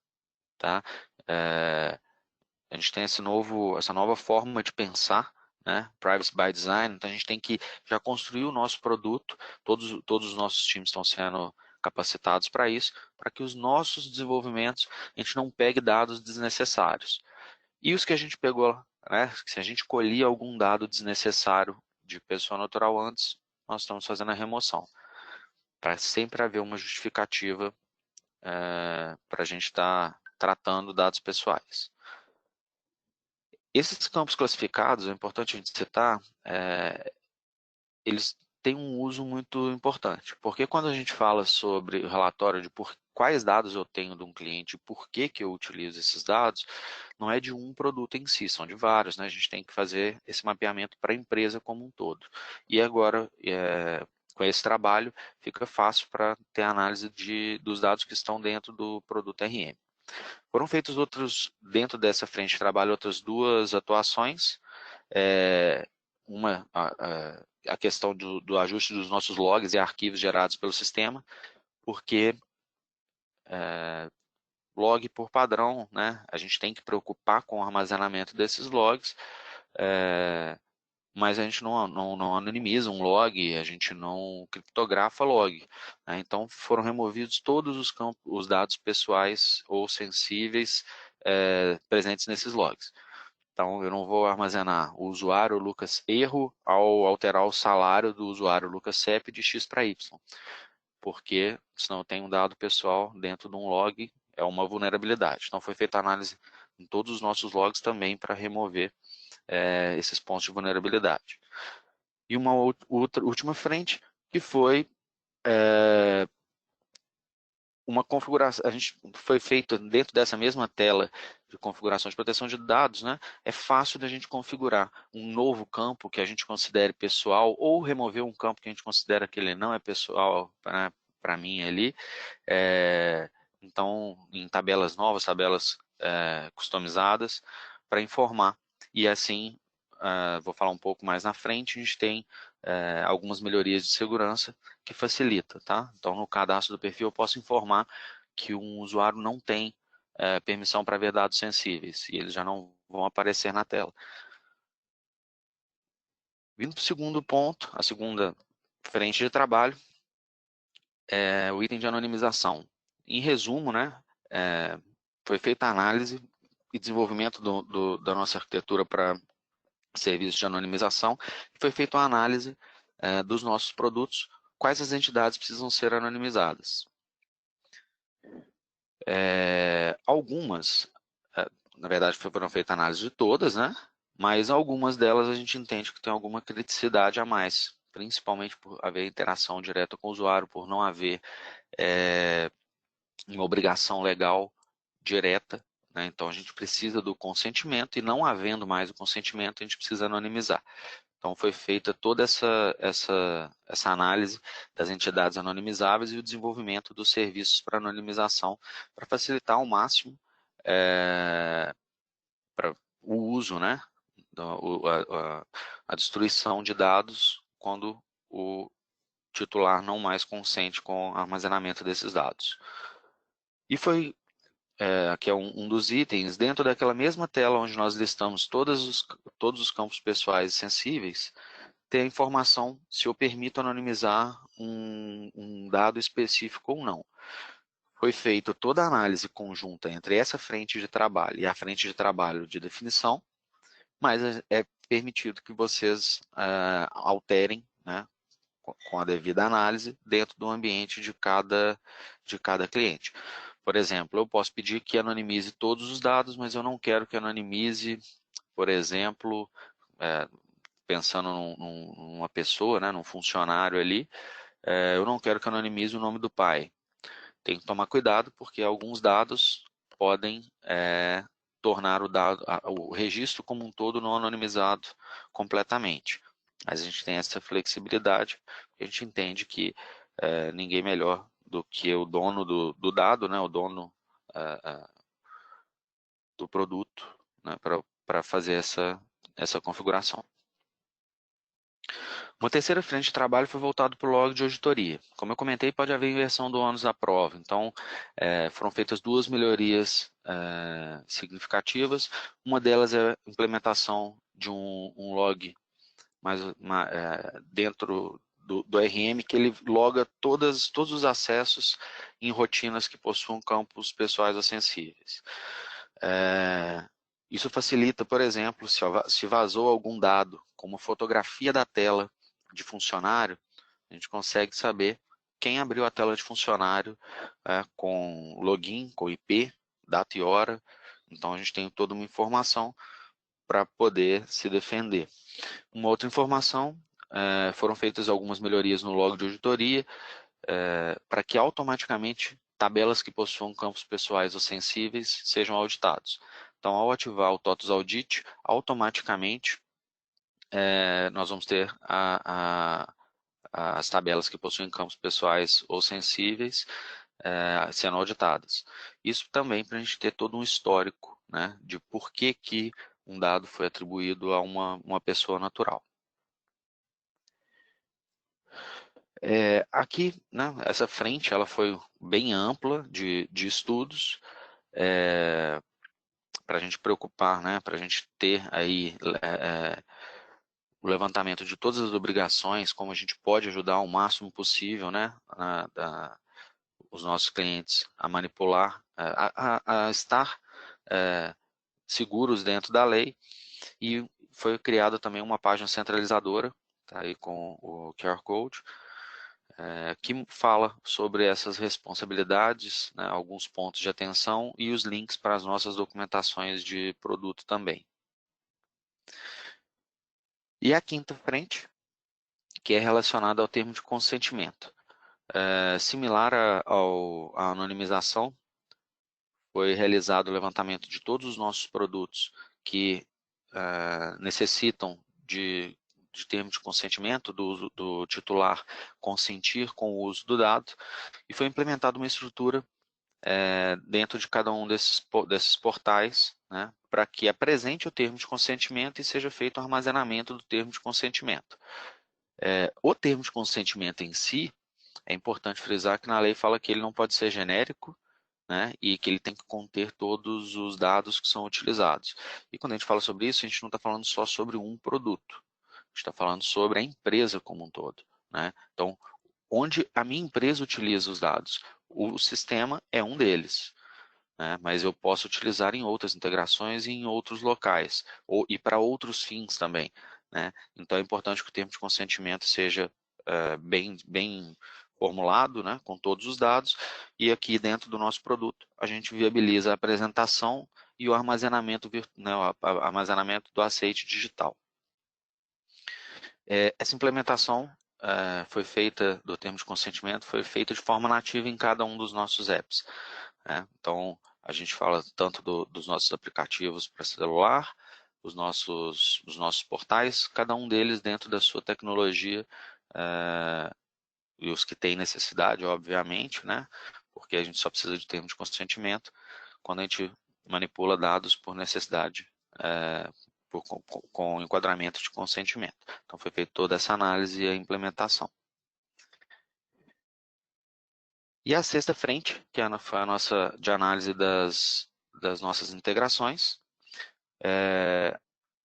Tá? A gente tem essa nova forma de pensar, né? Privacy by Design. Então a gente tem que já construir o nosso produto, todos os nossos times estão sendo capacitados para isso, para que os nossos desenvolvimentos, a gente não pegue dados desnecessários. E os que a gente pegou, né, se a gente colhia algum dado desnecessário de pessoa natural antes, nós estamos fazendo a remoção. Para sempre haver uma justificativa para a gente estar tratando dados pessoais. Esses campos classificados, é importante a gente citar, eles têm um uso muito importante. Porque quando a gente fala sobre o relatório de quais dados eu tenho de um cliente e por que eu utilizo esses dados, não é de um produto em si, são de vários, né? A gente tem que fazer esse mapeamento para a empresa como um todo. E agora, com esse trabalho, fica fácil para ter análise dos dados que estão dentro do produto RM. Foram feitos dentro dessa frente de trabalho, outras duas atuações. Uma, a questão do ajuste dos nossos logs e arquivos gerados pelo sistema, porque log por padrão, né, a gente tem que preocupar com o armazenamento desses logs, mas a gente não anonimiza um log, a gente não criptografa log. Né? Então foram removidos todos os dados pessoais ou sensíveis presentes nesses logs. Então eu não vou armazenar o usuário Lucas erro ao alterar o salário do usuário Lucas CEP de X para Y, porque senão eu tenho um dado pessoal dentro de um log, é uma vulnerabilidade. Então foi feita análise em todos os nossos logs também para remover esses pontos de vulnerabilidade. E uma última frente, que foi uma configuração, a gente foi feito dentro dessa mesma tela de configuração de proteção de dados, né? É fácil da gente configurar um novo campo que a gente considere pessoal, ou remover um campo que a gente considera que ele não é pessoal para mim ali. Então, em tabelas novas, tabelas customizadas, para informar. E assim, vou falar um pouco mais na frente, a gente tem algumas melhorias de segurança que facilita, tá? Então, no cadastro do perfil eu posso informar que um usuário não tem permissão para ver dados sensíveis, e eles já não vão aparecer na tela. Vindo para o segundo ponto, a segunda frente de trabalho, é o item de anonimização. Em resumo, né, foi feita a análise e desenvolvimento da nossa arquitetura para serviço de anonimização, foi feita uma análise dos nossos produtos, quais as entidades precisam ser anonimizadas. Algumas, na verdade foram feitas análise de todas, né? Mas algumas delas a gente entende que tem alguma criticidade a mais, principalmente por haver interação direta com o usuário, por não haver uma obrigação legal direta, né? Então a gente precisa do consentimento e não havendo mais o consentimento, a gente precisa anonimizar. Então foi feita toda essa análise das entidades anonimizáveis e o desenvolvimento dos serviços para anonimização para facilitar ao máximo para o uso, né? A destruição de dados quando o titular não mais consente com o armazenamento desses dados. E foi, aqui é um dos itens, dentro daquela mesma tela onde nós listamos todos os campos pessoais sensíveis, ter a informação se eu permito anonimizar um dado específico ou não. Foi feita toda a análise conjunta entre essa frente de trabalho e a frente de trabalho de definição, mas é permitido que vocês alterem, né, com a devida análise dentro do ambiente de cada cliente. Por exemplo, eu posso pedir que anonimize todos os dados, mas eu não quero que anonimize, por exemplo, pensando numa pessoa, né, num funcionário ali, eu não quero que anonimize o nome do pai. Tem que tomar cuidado porque alguns dados podem tornar o registro como um todo não anonimizado completamente. Mas a gente tem essa flexibilidade, a gente entende que ninguém melhor do que o dono do dado, né, o dono do produto, né, para fazer essa configuração. Uma terceira frente de trabalho foi voltado para o log de auditoria. Como eu comentei, pode haver inversão do ônus da prova. Então, foram feitas duas melhorias significativas. Uma delas é a implementação de um log dentro do RM, que ele loga todos os acessos em rotinas que possuam campos pessoais ou sensíveis. Isso facilita, por exemplo, se vazou algum dado, como fotografia da tela de funcionário, a gente consegue saber quem abriu a tela de funcionário com login, com IP, data e hora. Então a gente tem toda uma informação para poder se defender. Uma outra informação, foram feitas algumas melhorias no log de auditoria, para que automaticamente tabelas que possuam campos pessoais ou sensíveis sejam auditados. Então, ao ativar o TOTUS Audit, automaticamente nós vamos ter as tabelas que possuem campos pessoais ou sensíveis sendo auditadas. Isso também para a gente ter todo um histórico, né, de por que um dado foi atribuído a uma pessoa natural. Aqui, né, essa frente ela foi bem ampla de estudos, para a gente preocupar, né, para a gente ter aí o levantamento de todas as obrigações, como a gente pode ajudar ao máximo possível, né, os nossos clientes a manipular, a estar seguros dentro da lei. E foi criada também uma página centralizadora, tá aí com o QR Code, que fala sobre essas responsabilidades, né, alguns pontos de atenção e os links para as nossas documentações de produto também. E a quinta frente, que é relacionada ao termo de consentimento. Similar à anonimização, foi realizado o levantamento de todos os nossos produtos que necessitam de termo de consentimento do titular consentir com o uso do dado, e foi implementada uma estrutura dentro de cada um desses portais, né, para que apresente o termo de consentimento e seja feito o armazenamento do termo de consentimento. O termo de consentimento em si, é importante frisar que na lei fala que ele não pode ser genérico, né, e que ele tem que conter todos os dados que são utilizados. E quando a gente fala sobre isso, a gente não está falando só sobre um produto, a gente está falando sobre a empresa como um todo, né? Então, onde a minha empresa utiliza os dados, o sistema é um deles, né? Mas eu posso utilizar em outras integrações e em outros locais, e para outros fins também, né? Então é importante que o termo de consentimento seja bem formulado, né, com todos os dados, e aqui dentro do nosso produto a gente viabiliza a apresentação e o armazenamento, né, armazenamento do aceite digital. Essa implementação foi feita, do termo de consentimento, foi feita de forma nativa em cada um dos nossos apps, né? Então, a gente fala tanto dos nossos aplicativos para celular, os nossos portais, cada um deles dentro da sua tecnologia, e os que têm necessidade, obviamente, né? Porque a gente só precisa de termo de consentimento quando a gente manipula dados por necessidade, com enquadramento de consentimento. Então foi feita toda essa análise e a implementação. E a sexta frente, que foi a nossa de análise das nossas integrações,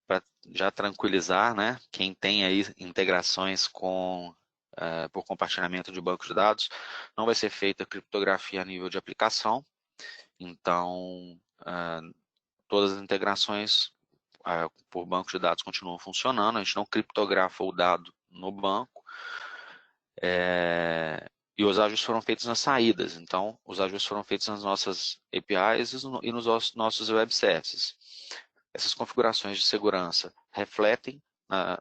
para já tranquilizar, né, quem tem aí integrações por compartilhamento de banco de dados, não vai ser feita criptografia a nível de aplicação. Então, todas as integrações por banco de dados continuam funcionando, a gente não criptografa o dado no banco, e os ajustes foram feitos nas saídas. Então, os ajustes foram feitos nas nossas APIs e nos nossos web services. Essas configurações de segurança refletem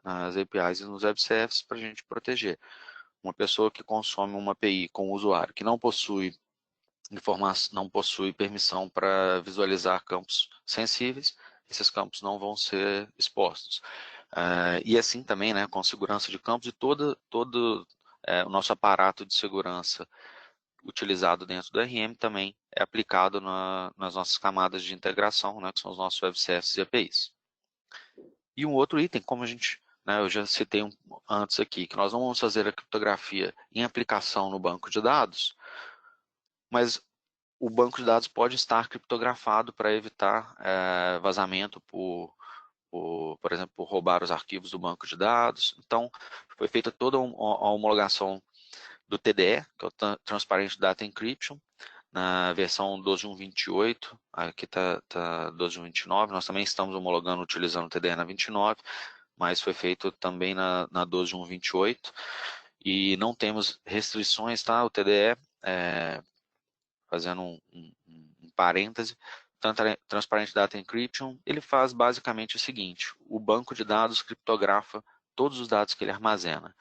nas APIs e nos web services para a gente proteger. Uma pessoa que consome uma API com um usuário que não possui permissão para visualizar campos sensíveis, esses campos não vão ser expostos. E assim também, né, com segurança de campos, e todo o nosso aparato de segurança utilizado dentro do RM também é aplicado nas nossas camadas de integração, né, que são os nossos web services e APIs. E um outro item, como a gente, né, eu já citei antes aqui, que nós não vamos fazer a criptografia em aplicação no banco de dados, mas o banco de dados pode estar criptografado para evitar vazamento por exemplo, por roubar os arquivos do banco de dados. Então, foi feita toda a homologação do TDE, que é o Transparent Data Encryption, na versão 12.1.28, aqui está 12.1.29, nós também estamos homologando utilizando o TDE na 29, mas foi feito também na 12.1.28, e não temos restrições, tá? O TDE, fazendo um parêntese, Transparent Data Encryption, ele faz basicamente o seguinte: o banco de dados criptografa todos os dados que ele armazena,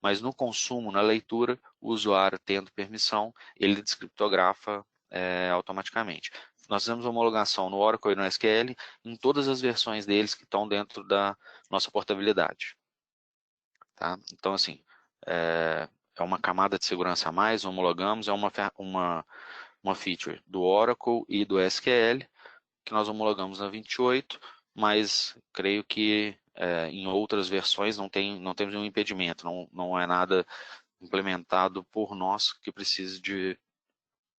mas no consumo, na leitura, o usuário tendo permissão, ele descriptografa automaticamente. Nós fizemos homologação no Oracle e no SQL em todas as versões deles que estão dentro da nossa portabilidade. Tá? Então, assim, é uma camada de segurança a mais, homologamos, é uma feature do Oracle e do SQL, que nós homologamos na 28, mas creio que em outras versões não temos nenhum impedimento, não é nada implementado por nós que precise de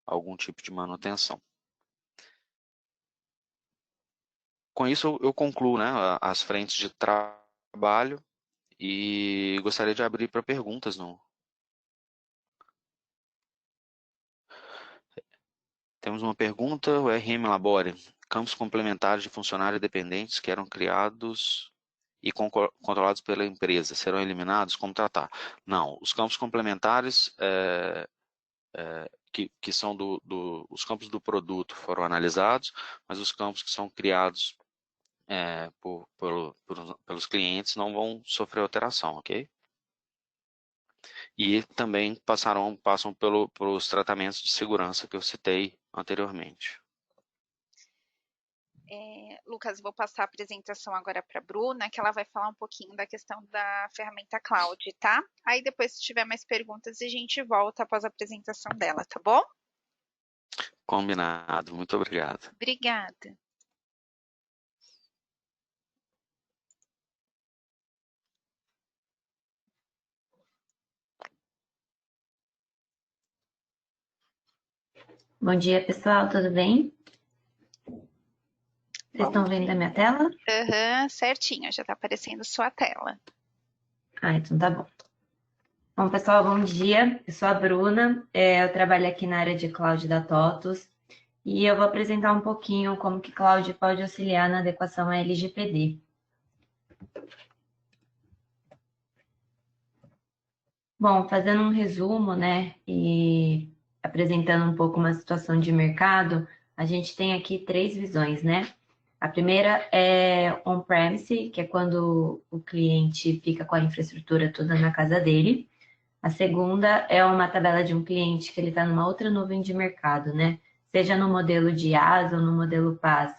algum tipo de manutenção. Com isso, eu concluo, né, as frentes de trabalho e gostaria de abrir para perguntas. Temos uma pergunta: o RM Labore, campos complementares de funcionários dependentes que eram criados e controlados pela empresa, serão eliminados? Como tratar? Não, os campos complementares que são os campos do produto foram analisados, mas os campos que são criados pelos clientes não vão sofrer alteração, ok? E também passam pelos tratamentos de segurança que eu citei anteriormente. Lucas, vou passar a apresentação agora para a Bruna, que ela vai falar um pouquinho da questão da ferramenta cloud, tá? Aí depois, se tiver mais perguntas, a gente volta após a apresentação dela, tá bom? Combinado, muito obrigado. Obrigada. Bom dia, pessoal, tudo bem? Vocês estão vendo a minha tela? Certinho, já está aparecendo sua tela. Então tá bom. Bom, pessoal, bom dia. Eu sou a Bruna, eu trabalho aqui na área de Cloud da TOTUS e eu vou apresentar um pouquinho como que Cloud pode auxiliar na adequação à LGPD. Bom, fazendo um resumo, né, e apresentando um pouco uma situação de mercado, a gente tem aqui 3 visões, né? A primeira é on-premise, que é quando o cliente fica com a infraestrutura toda na casa dele. A segunda é uma tabela de um cliente que ele está numa outra nuvem de mercado, né? Seja no modelo de IaaS ou no modelo PaaS,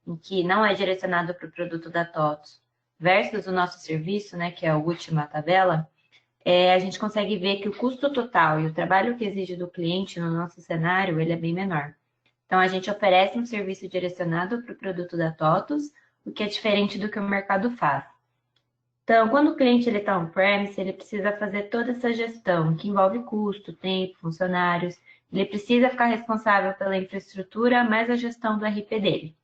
em que não é direcionado para o produto da TOTOS, versus o nosso serviço, né, que é a última tabela, a gente consegue ver que o custo total e o trabalho que exige do cliente no nosso cenário, ele é bem menor. Então, a gente oferece um serviço direcionado para o produto da TOTOS, o que é diferente do que o mercado faz. Então, quando o cliente está on-premise, ele precisa fazer toda essa gestão, que envolve custo, tempo, funcionários. Ele precisa ficar responsável pela infraestrutura, mais a gestão do RP dele.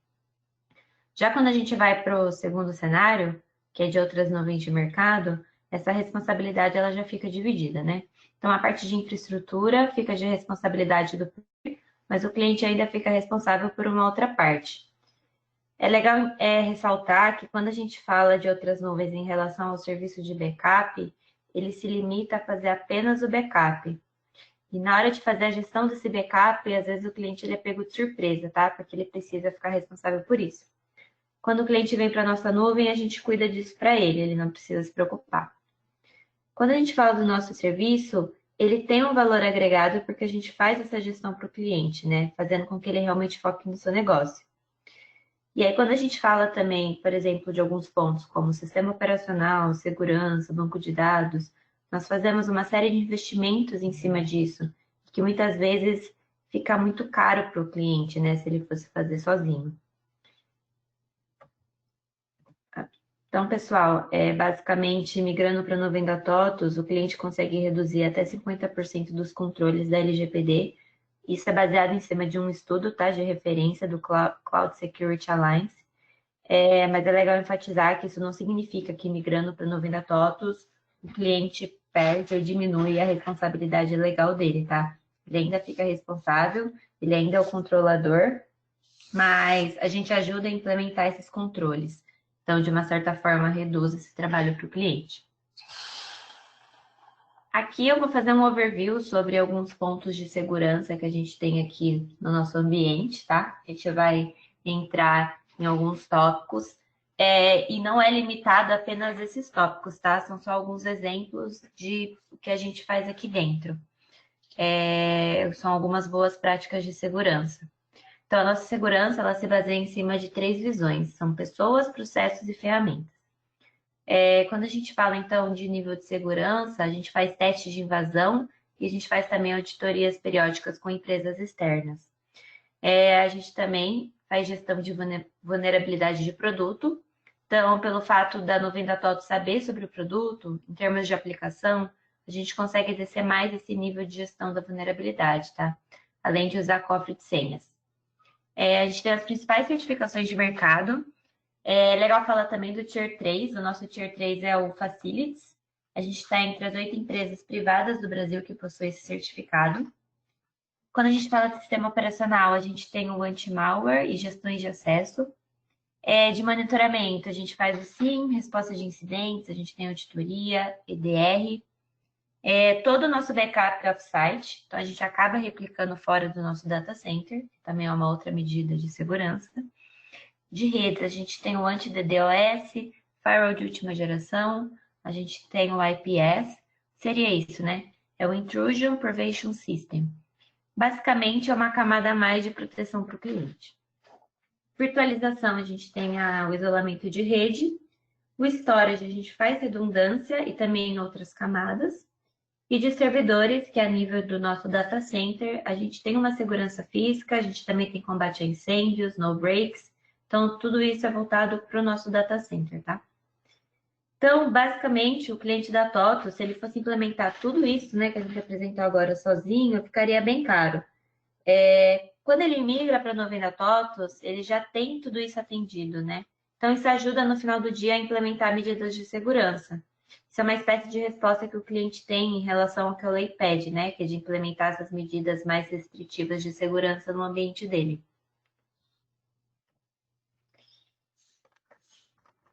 Já quando a gente vai para o segundo cenário, que é de outras nuvens de mercado, essa responsabilidade ela já fica dividida, né? Então, a parte de infraestrutura fica de responsabilidade do cliente, mas o cliente ainda fica responsável por uma outra parte. É legal ressaltar que quando a gente fala de outras nuvens em relação ao serviço de backup, ele se limita a fazer apenas o backup. E na hora de fazer a gestão desse backup, às vezes o cliente ele é pego de surpresa, tá? Porque ele precisa ficar responsável por isso. Quando o cliente vem para a nossa nuvem, a gente cuida disso para ele não precisa se preocupar. Quando a gente fala do nosso serviço, ele tem um valor agregado porque a gente faz essa gestão para o cliente, né? Fazendo com que ele realmente foque no seu negócio. E aí, quando a gente fala também, por exemplo, de alguns pontos como sistema operacional, segurança, banco de dados, nós fazemos uma série de investimentos em cima disso, que muitas vezes fica muito caro para o cliente, né? Se ele fosse fazer sozinho. Então, pessoal, basicamente, migrando para a nuvem da TOTOS, o cliente consegue reduzir até 50% dos controles da LGPD. Isso é baseado em cima de um estudo, tá, de referência do Cloud Security Alliance. Mas é legal enfatizar que isso não significa que migrando para a nuvem da TOTOS, o cliente perde ou diminui a responsabilidade legal dele, tá? Ele ainda fica responsável, ele ainda é o controlador, mas a gente ajuda a implementar esses controles. Então, de uma certa forma, reduz esse trabalho para o cliente. Aqui eu vou fazer um overview sobre alguns pontos de segurança que a gente tem aqui no nosso ambiente, tá? A gente vai entrar em alguns tópicos e não é limitado a apenas esses tópicos, tá? São só alguns exemplos de o que a gente faz aqui dentro. São algumas boas práticas de segurança. Então, a nossa segurança ela se baseia em cima de 3 visões. São pessoas, processos e ferramentas. Quando a gente fala, então, de nível de segurança, a gente faz testes de invasão e a gente faz também auditorias periódicas com empresas externas. A gente também faz gestão de vulnerabilidade de produto. Então, pelo fato da nuvem da TOTOS saber sobre o produto, em termos de aplicação, a gente consegue descer mais esse nível de gestão da vulnerabilidade, tá? Além de usar cofre de senhas. A gente tem as principais certificações de mercado. É legal falar também do Tier 3. O nosso Tier 3 é o Facilities. A gente está entre as 8 empresas privadas do Brasil que possuem esse certificado. Quando a gente fala de sistema operacional, a gente tem o anti-malware e gestões de acesso. De monitoramento, a gente faz o SIEM, resposta de incidentes, a gente tem auditoria, EDR. Todo o nosso backup é off-site, então a gente acaba replicando fora do nosso data center, que também é uma outra medida de segurança. De redes, a gente tem o anti-DDoS, firewall de última geração, a gente tem o IPS, seria isso, né? É o Intrusion Prevention System. Basicamente, é uma camada a mais de proteção para o cliente. Virtualização, a gente tem o isolamento de rede. O storage, a gente faz redundância e também em outras camadas. E de servidores, que é a nível do nosso data center, a gente tem uma segurança física, a gente também tem combate a incêndios, no breaks. Então, tudo isso é voltado para o nosso data center, tá? Então, basicamente, o cliente da TOTOS, se ele fosse implementar tudo isso, né, que a gente apresentou agora sozinho, ficaria bem caro. Quando ele migra para a nuvem da TOTOS, ele já tem tudo isso atendido, né? Então, isso ajuda no final do dia a implementar medidas de segurança. Isso é uma espécie de resposta que o cliente tem em relação ao que a lei pede, né? Que é de implementar essas medidas mais restritivas de segurança no ambiente dele.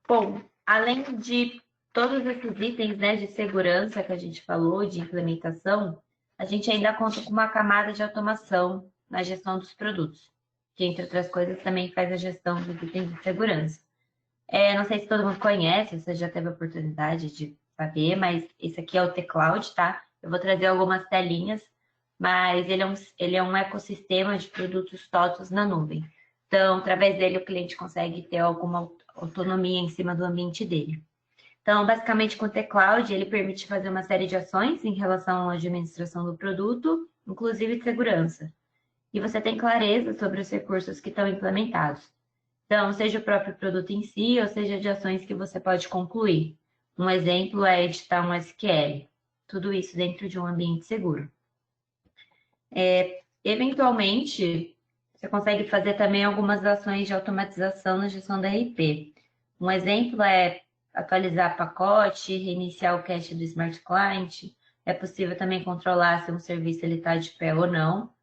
Bom, além de todos esses itens, né, de segurança que a gente falou, de implementação, a gente ainda conta com uma camada de automação na gestão dos produtos, que, entre outras coisas, também faz a gestão dos itens de segurança. Não sei se todo mundo conhece, você já teve a oportunidade de saber, mas esse aqui é o T-Cloud, tá? Eu vou trazer algumas telinhas, mas ele é um ecossistema de produtos TOTOS na nuvem. Então, através dele, o cliente consegue ter alguma autonomia em cima do ambiente dele. Então, basicamente, com o T-Cloud, ele permite fazer uma série de ações em relação à administração do produto, inclusive de segurança. E você tem clareza sobre os recursos que estão implementados. Então, seja o próprio produto em si, ou seja de ações que você pode concluir. Um exemplo é editar um SQL. Tudo isso dentro de um ambiente seguro. Eventualmente, você consegue fazer também algumas ações de automatização na gestão da RP. Um exemplo é atualizar pacote, reiniciar o cache do Smart Client. É possível também controlar se um serviço está de pé ou não.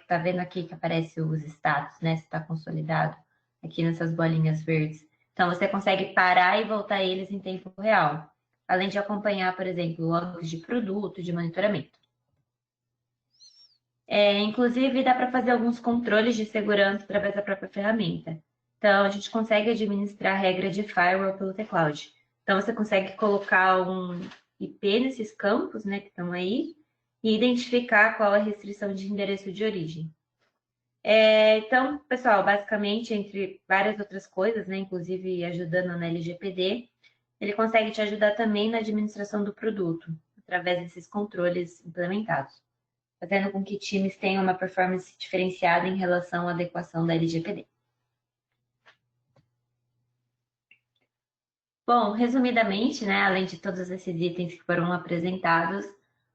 Tá vendo aqui que aparece os status, né? Se está consolidado aqui nessas bolinhas verdes. Então, você consegue parar e voltar eles em tempo real. Além de acompanhar, por exemplo, logs de produto, de monitoramento. Inclusive, dá para fazer alguns controles de segurança através da própria ferramenta. Então, a gente consegue administrar a regra de firewall pelo T-Cloud. Então, você consegue colocar um IP nesses campos, né, que estão aí, e identificar qual a restrição de endereço de origem. Então, pessoal, basicamente, entre várias outras coisas, né, inclusive ajudando na LGPD, ele consegue te ajudar também na administração do produto, através desses controles implementados, fazendo com que times tenham uma performance diferenciada em relação à adequação da LGPD. Bom, resumidamente, né, além de todos esses itens que foram apresentados,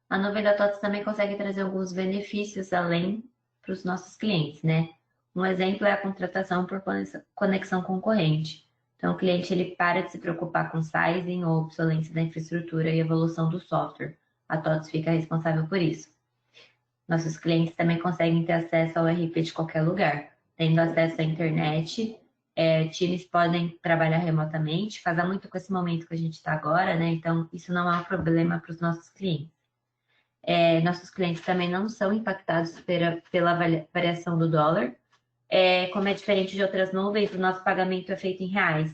a nuvem da TOTOS também consegue trazer alguns benefícios além para os nossos clientes, né? Um exemplo é a contratação por conexão concorrente. Então, o cliente ele para de se preocupar com sizing ou obsolência da infraestrutura e evolução do software. A TOTOS fica responsável por isso. Nossos clientes também conseguem ter acesso ao RP de qualquer lugar, tendo acesso à internet. Times podem trabalhar remotamente, casa muito com esse momento que a gente está agora, né? Então, isso não é um problema para os nossos clientes. Nossos clientes também não são impactados pela variação do dólar. Como é diferente de outras nuvens, o nosso pagamento é feito em reais.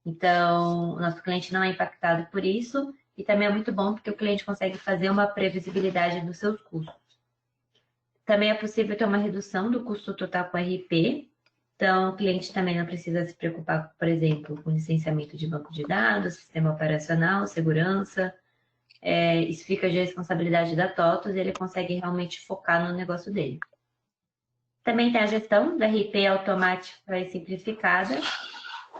Então, o nosso cliente não é impactado por isso e também é muito bom porque o cliente consegue fazer uma previsibilidade dos seus custos. Também é possível ter uma redução do custo total com RP. Então, o cliente também não precisa se preocupar, por exemplo, com licenciamento de banco de dados, sistema operacional, segurança. Isso fica de responsabilidade da TOTOS e ele consegue realmente focar no negócio dele. Também tem a gestão da RP automática e simplificada,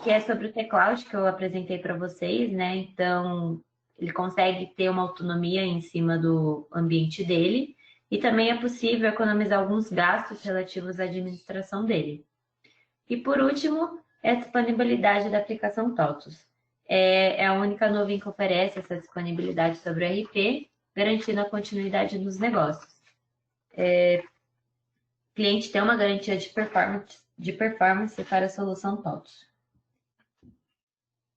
que é sobre o T-Cloud, que eu apresentei para vocês, né? Então, ele consegue ter uma autonomia em cima do ambiente dele e também é possível economizar alguns gastos relativos à administração dele. E por último, é a disponibilidade da aplicação TOTOS. É a única nuvem que oferece essa disponibilidade sobre o RP, garantindo a continuidade dos negócios. O cliente tem uma garantia de performance para a solução TOTOS.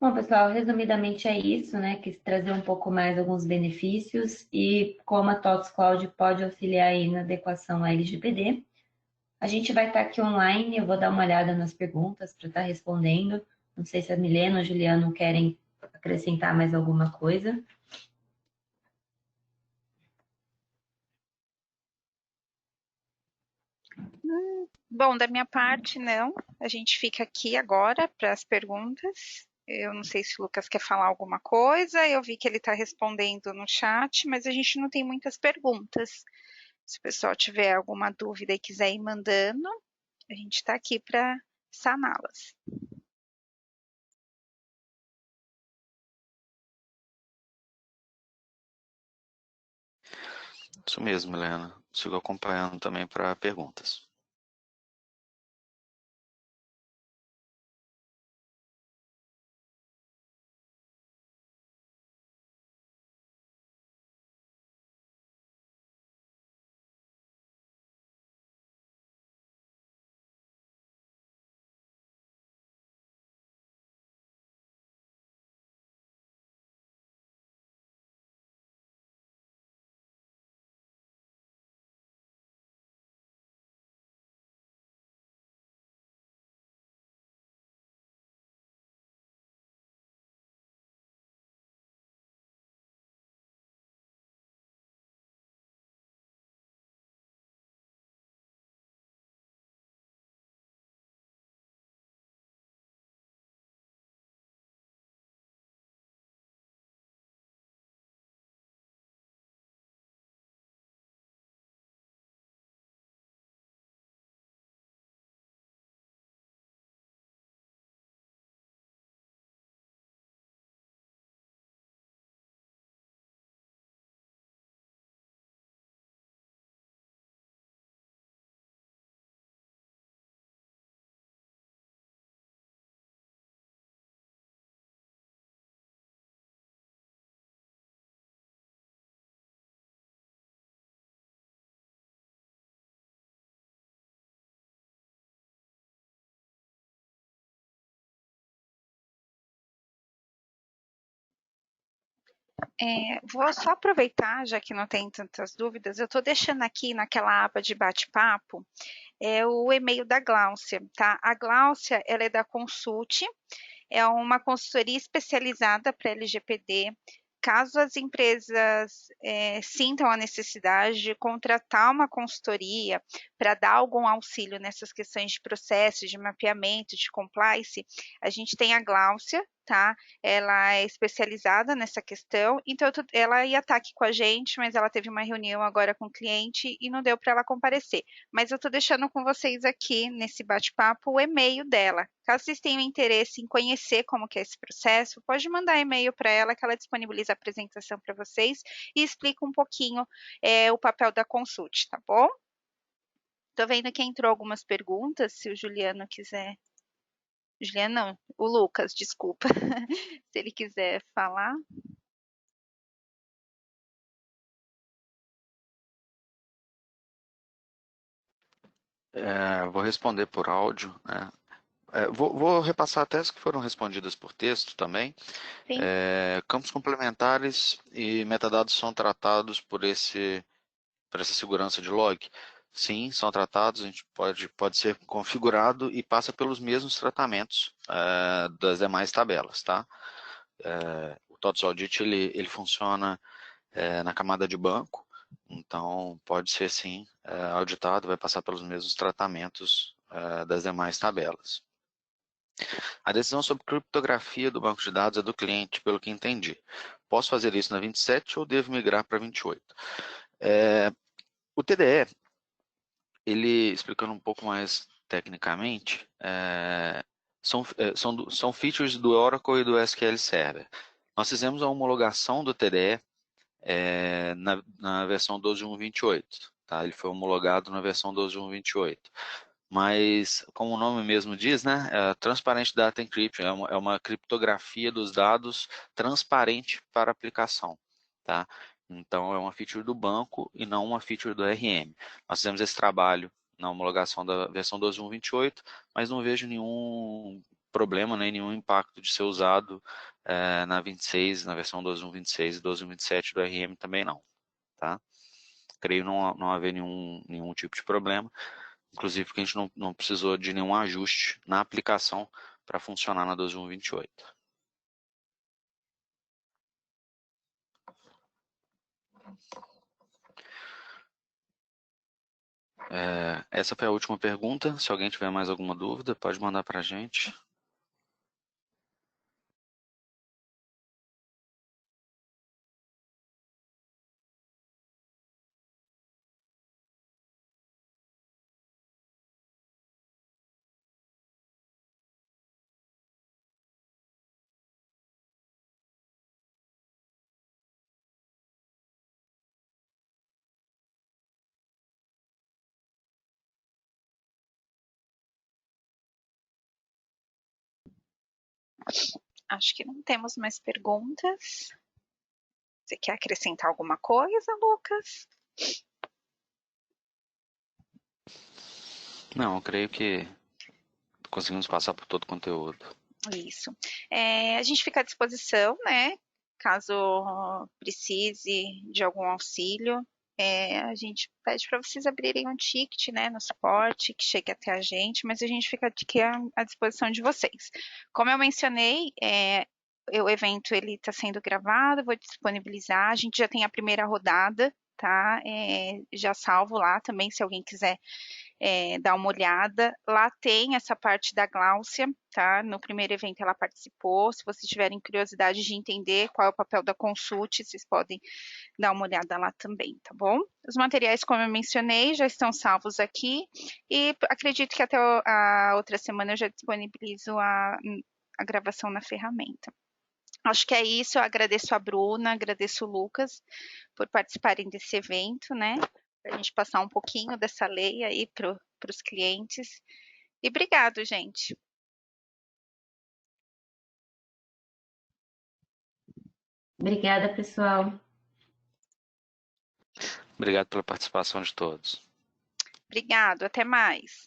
Bom, pessoal, resumidamente é isso, né? Quis trazer um pouco mais alguns benefícios e como a TOTOS Cloud pode auxiliar aí na adequação à LGPD. A gente vai estar aqui online, eu vou dar uma olhada nas perguntas para estar respondendo. Não sei se a Milena ou o Juliano querem acrescentar mais alguma coisa. Bom, da minha parte, não. A gente fica aqui agora para as perguntas. Eu não sei se o Lucas quer falar alguma coisa. Eu vi que ele está respondendo no chat, mas a gente não tem muitas perguntas. Se o pessoal tiver alguma dúvida e quiser ir mandando, a gente está aqui para saná-las. Isso mesmo, Helena. Sigo acompanhando também para perguntas. Vou só aproveitar, já que não tem tantas dúvidas, eu estou deixando aqui naquela aba de bate-papo o e-mail da Gláucia, tá? A Gláucia, ela é da Consult, é uma consultoria especializada para LGPD. Caso as empresas sintam a necessidade de contratar uma consultoria para dar algum auxílio nessas questões de processo, de mapeamento, de compliance, a gente tem a Gláucia, tá? Ela é especializada nessa questão, então ela ia estar aqui com a gente, mas ela teve uma reunião agora com o cliente e não deu para ela comparecer. Mas eu estou deixando com vocês aqui nesse bate-papo o e-mail dela. Caso vocês tenham interesse em conhecer como que é esse processo, pode mandar e-mail para ela que ela disponibiliza a apresentação para vocês e explica um pouquinho o papel da Consult, tá bom? Estou vendo que entrou algumas perguntas, se o Juliano quiser. Juliano não, o Lucas, desculpa. Se ele quiser falar. Vou responder por áudio, né? Vou repassar até as que foram respondidas por texto também. Campos complementares e metadados são tratados por essa segurança de log? Sim, são tratados, a gente pode ser configurado e passa pelos mesmos tratamentos das demais tabelas, tá? O TOTS Audit, ele funciona na camada de banco, então pode ser sim auditado, vai passar pelos mesmos tratamentos das demais tabelas. A decisão sobre criptografia do banco de dados é do cliente, pelo que entendi. Posso fazer isso na 27 ou devo migrar para 28? O TDE, ele, explicando um pouco mais tecnicamente, são features do Oracle e do SQL Server. Nós fizemos a homologação do TDE na versão 12.1.28. Tá? Ele foi homologado na versão 12.1.28. Mas, como o nome mesmo diz, né, Transparent Data Encryption é uma criptografia dos dados transparente para a aplicação. Tá? Então, é uma feature do banco e não uma feature do RM. Nós fizemos esse trabalho na homologação da versão 12.1.28, mas não vejo nenhum problema, nem nenhum impacto de ser usado na 26, na versão 12.1.26 e 12.1.27 do RM também não. Tá? Creio não haver nenhum tipo de problema. Inclusive porque a gente não precisou de nenhum ajuste na aplicação para funcionar na 12.1.28. Essa foi a última pergunta. Se alguém tiver mais alguma dúvida, pode mandar para a gente. Acho que não temos mais perguntas. Você quer acrescentar alguma coisa, Lucas? Não, eu creio que conseguimos passar por todo o conteúdo. Isso. A gente fica à disposição, né? Caso precise de algum auxílio. A gente pede para vocês abrirem um ticket, né, no suporte, que chegue até a gente, mas a gente fica aqui à disposição de vocês. Como eu mencionei, o evento ele está sendo gravado, vou disponibilizar, a gente já tem a primeira rodada, tá? Já salvo lá também, se alguém quiser dar uma olhada. Lá tem essa parte da Gláucia, tá? No primeiro evento ela participou. Se vocês tiverem curiosidade de entender qual é o papel da Consult, vocês podem dar uma olhada lá também, tá bom? Os materiais, como eu mencionei, já estão salvos aqui e acredito que até a outra semana eu já disponibilizo a gravação na ferramenta. Acho que é isso, eu agradeço a Bruna, agradeço o Lucas por participarem desse evento, né? Para a gente passar um pouquinho dessa lei aí para os clientes. E obrigado, gente. Obrigada, pessoal. Obrigado pela participação de todos. Obrigado, até mais.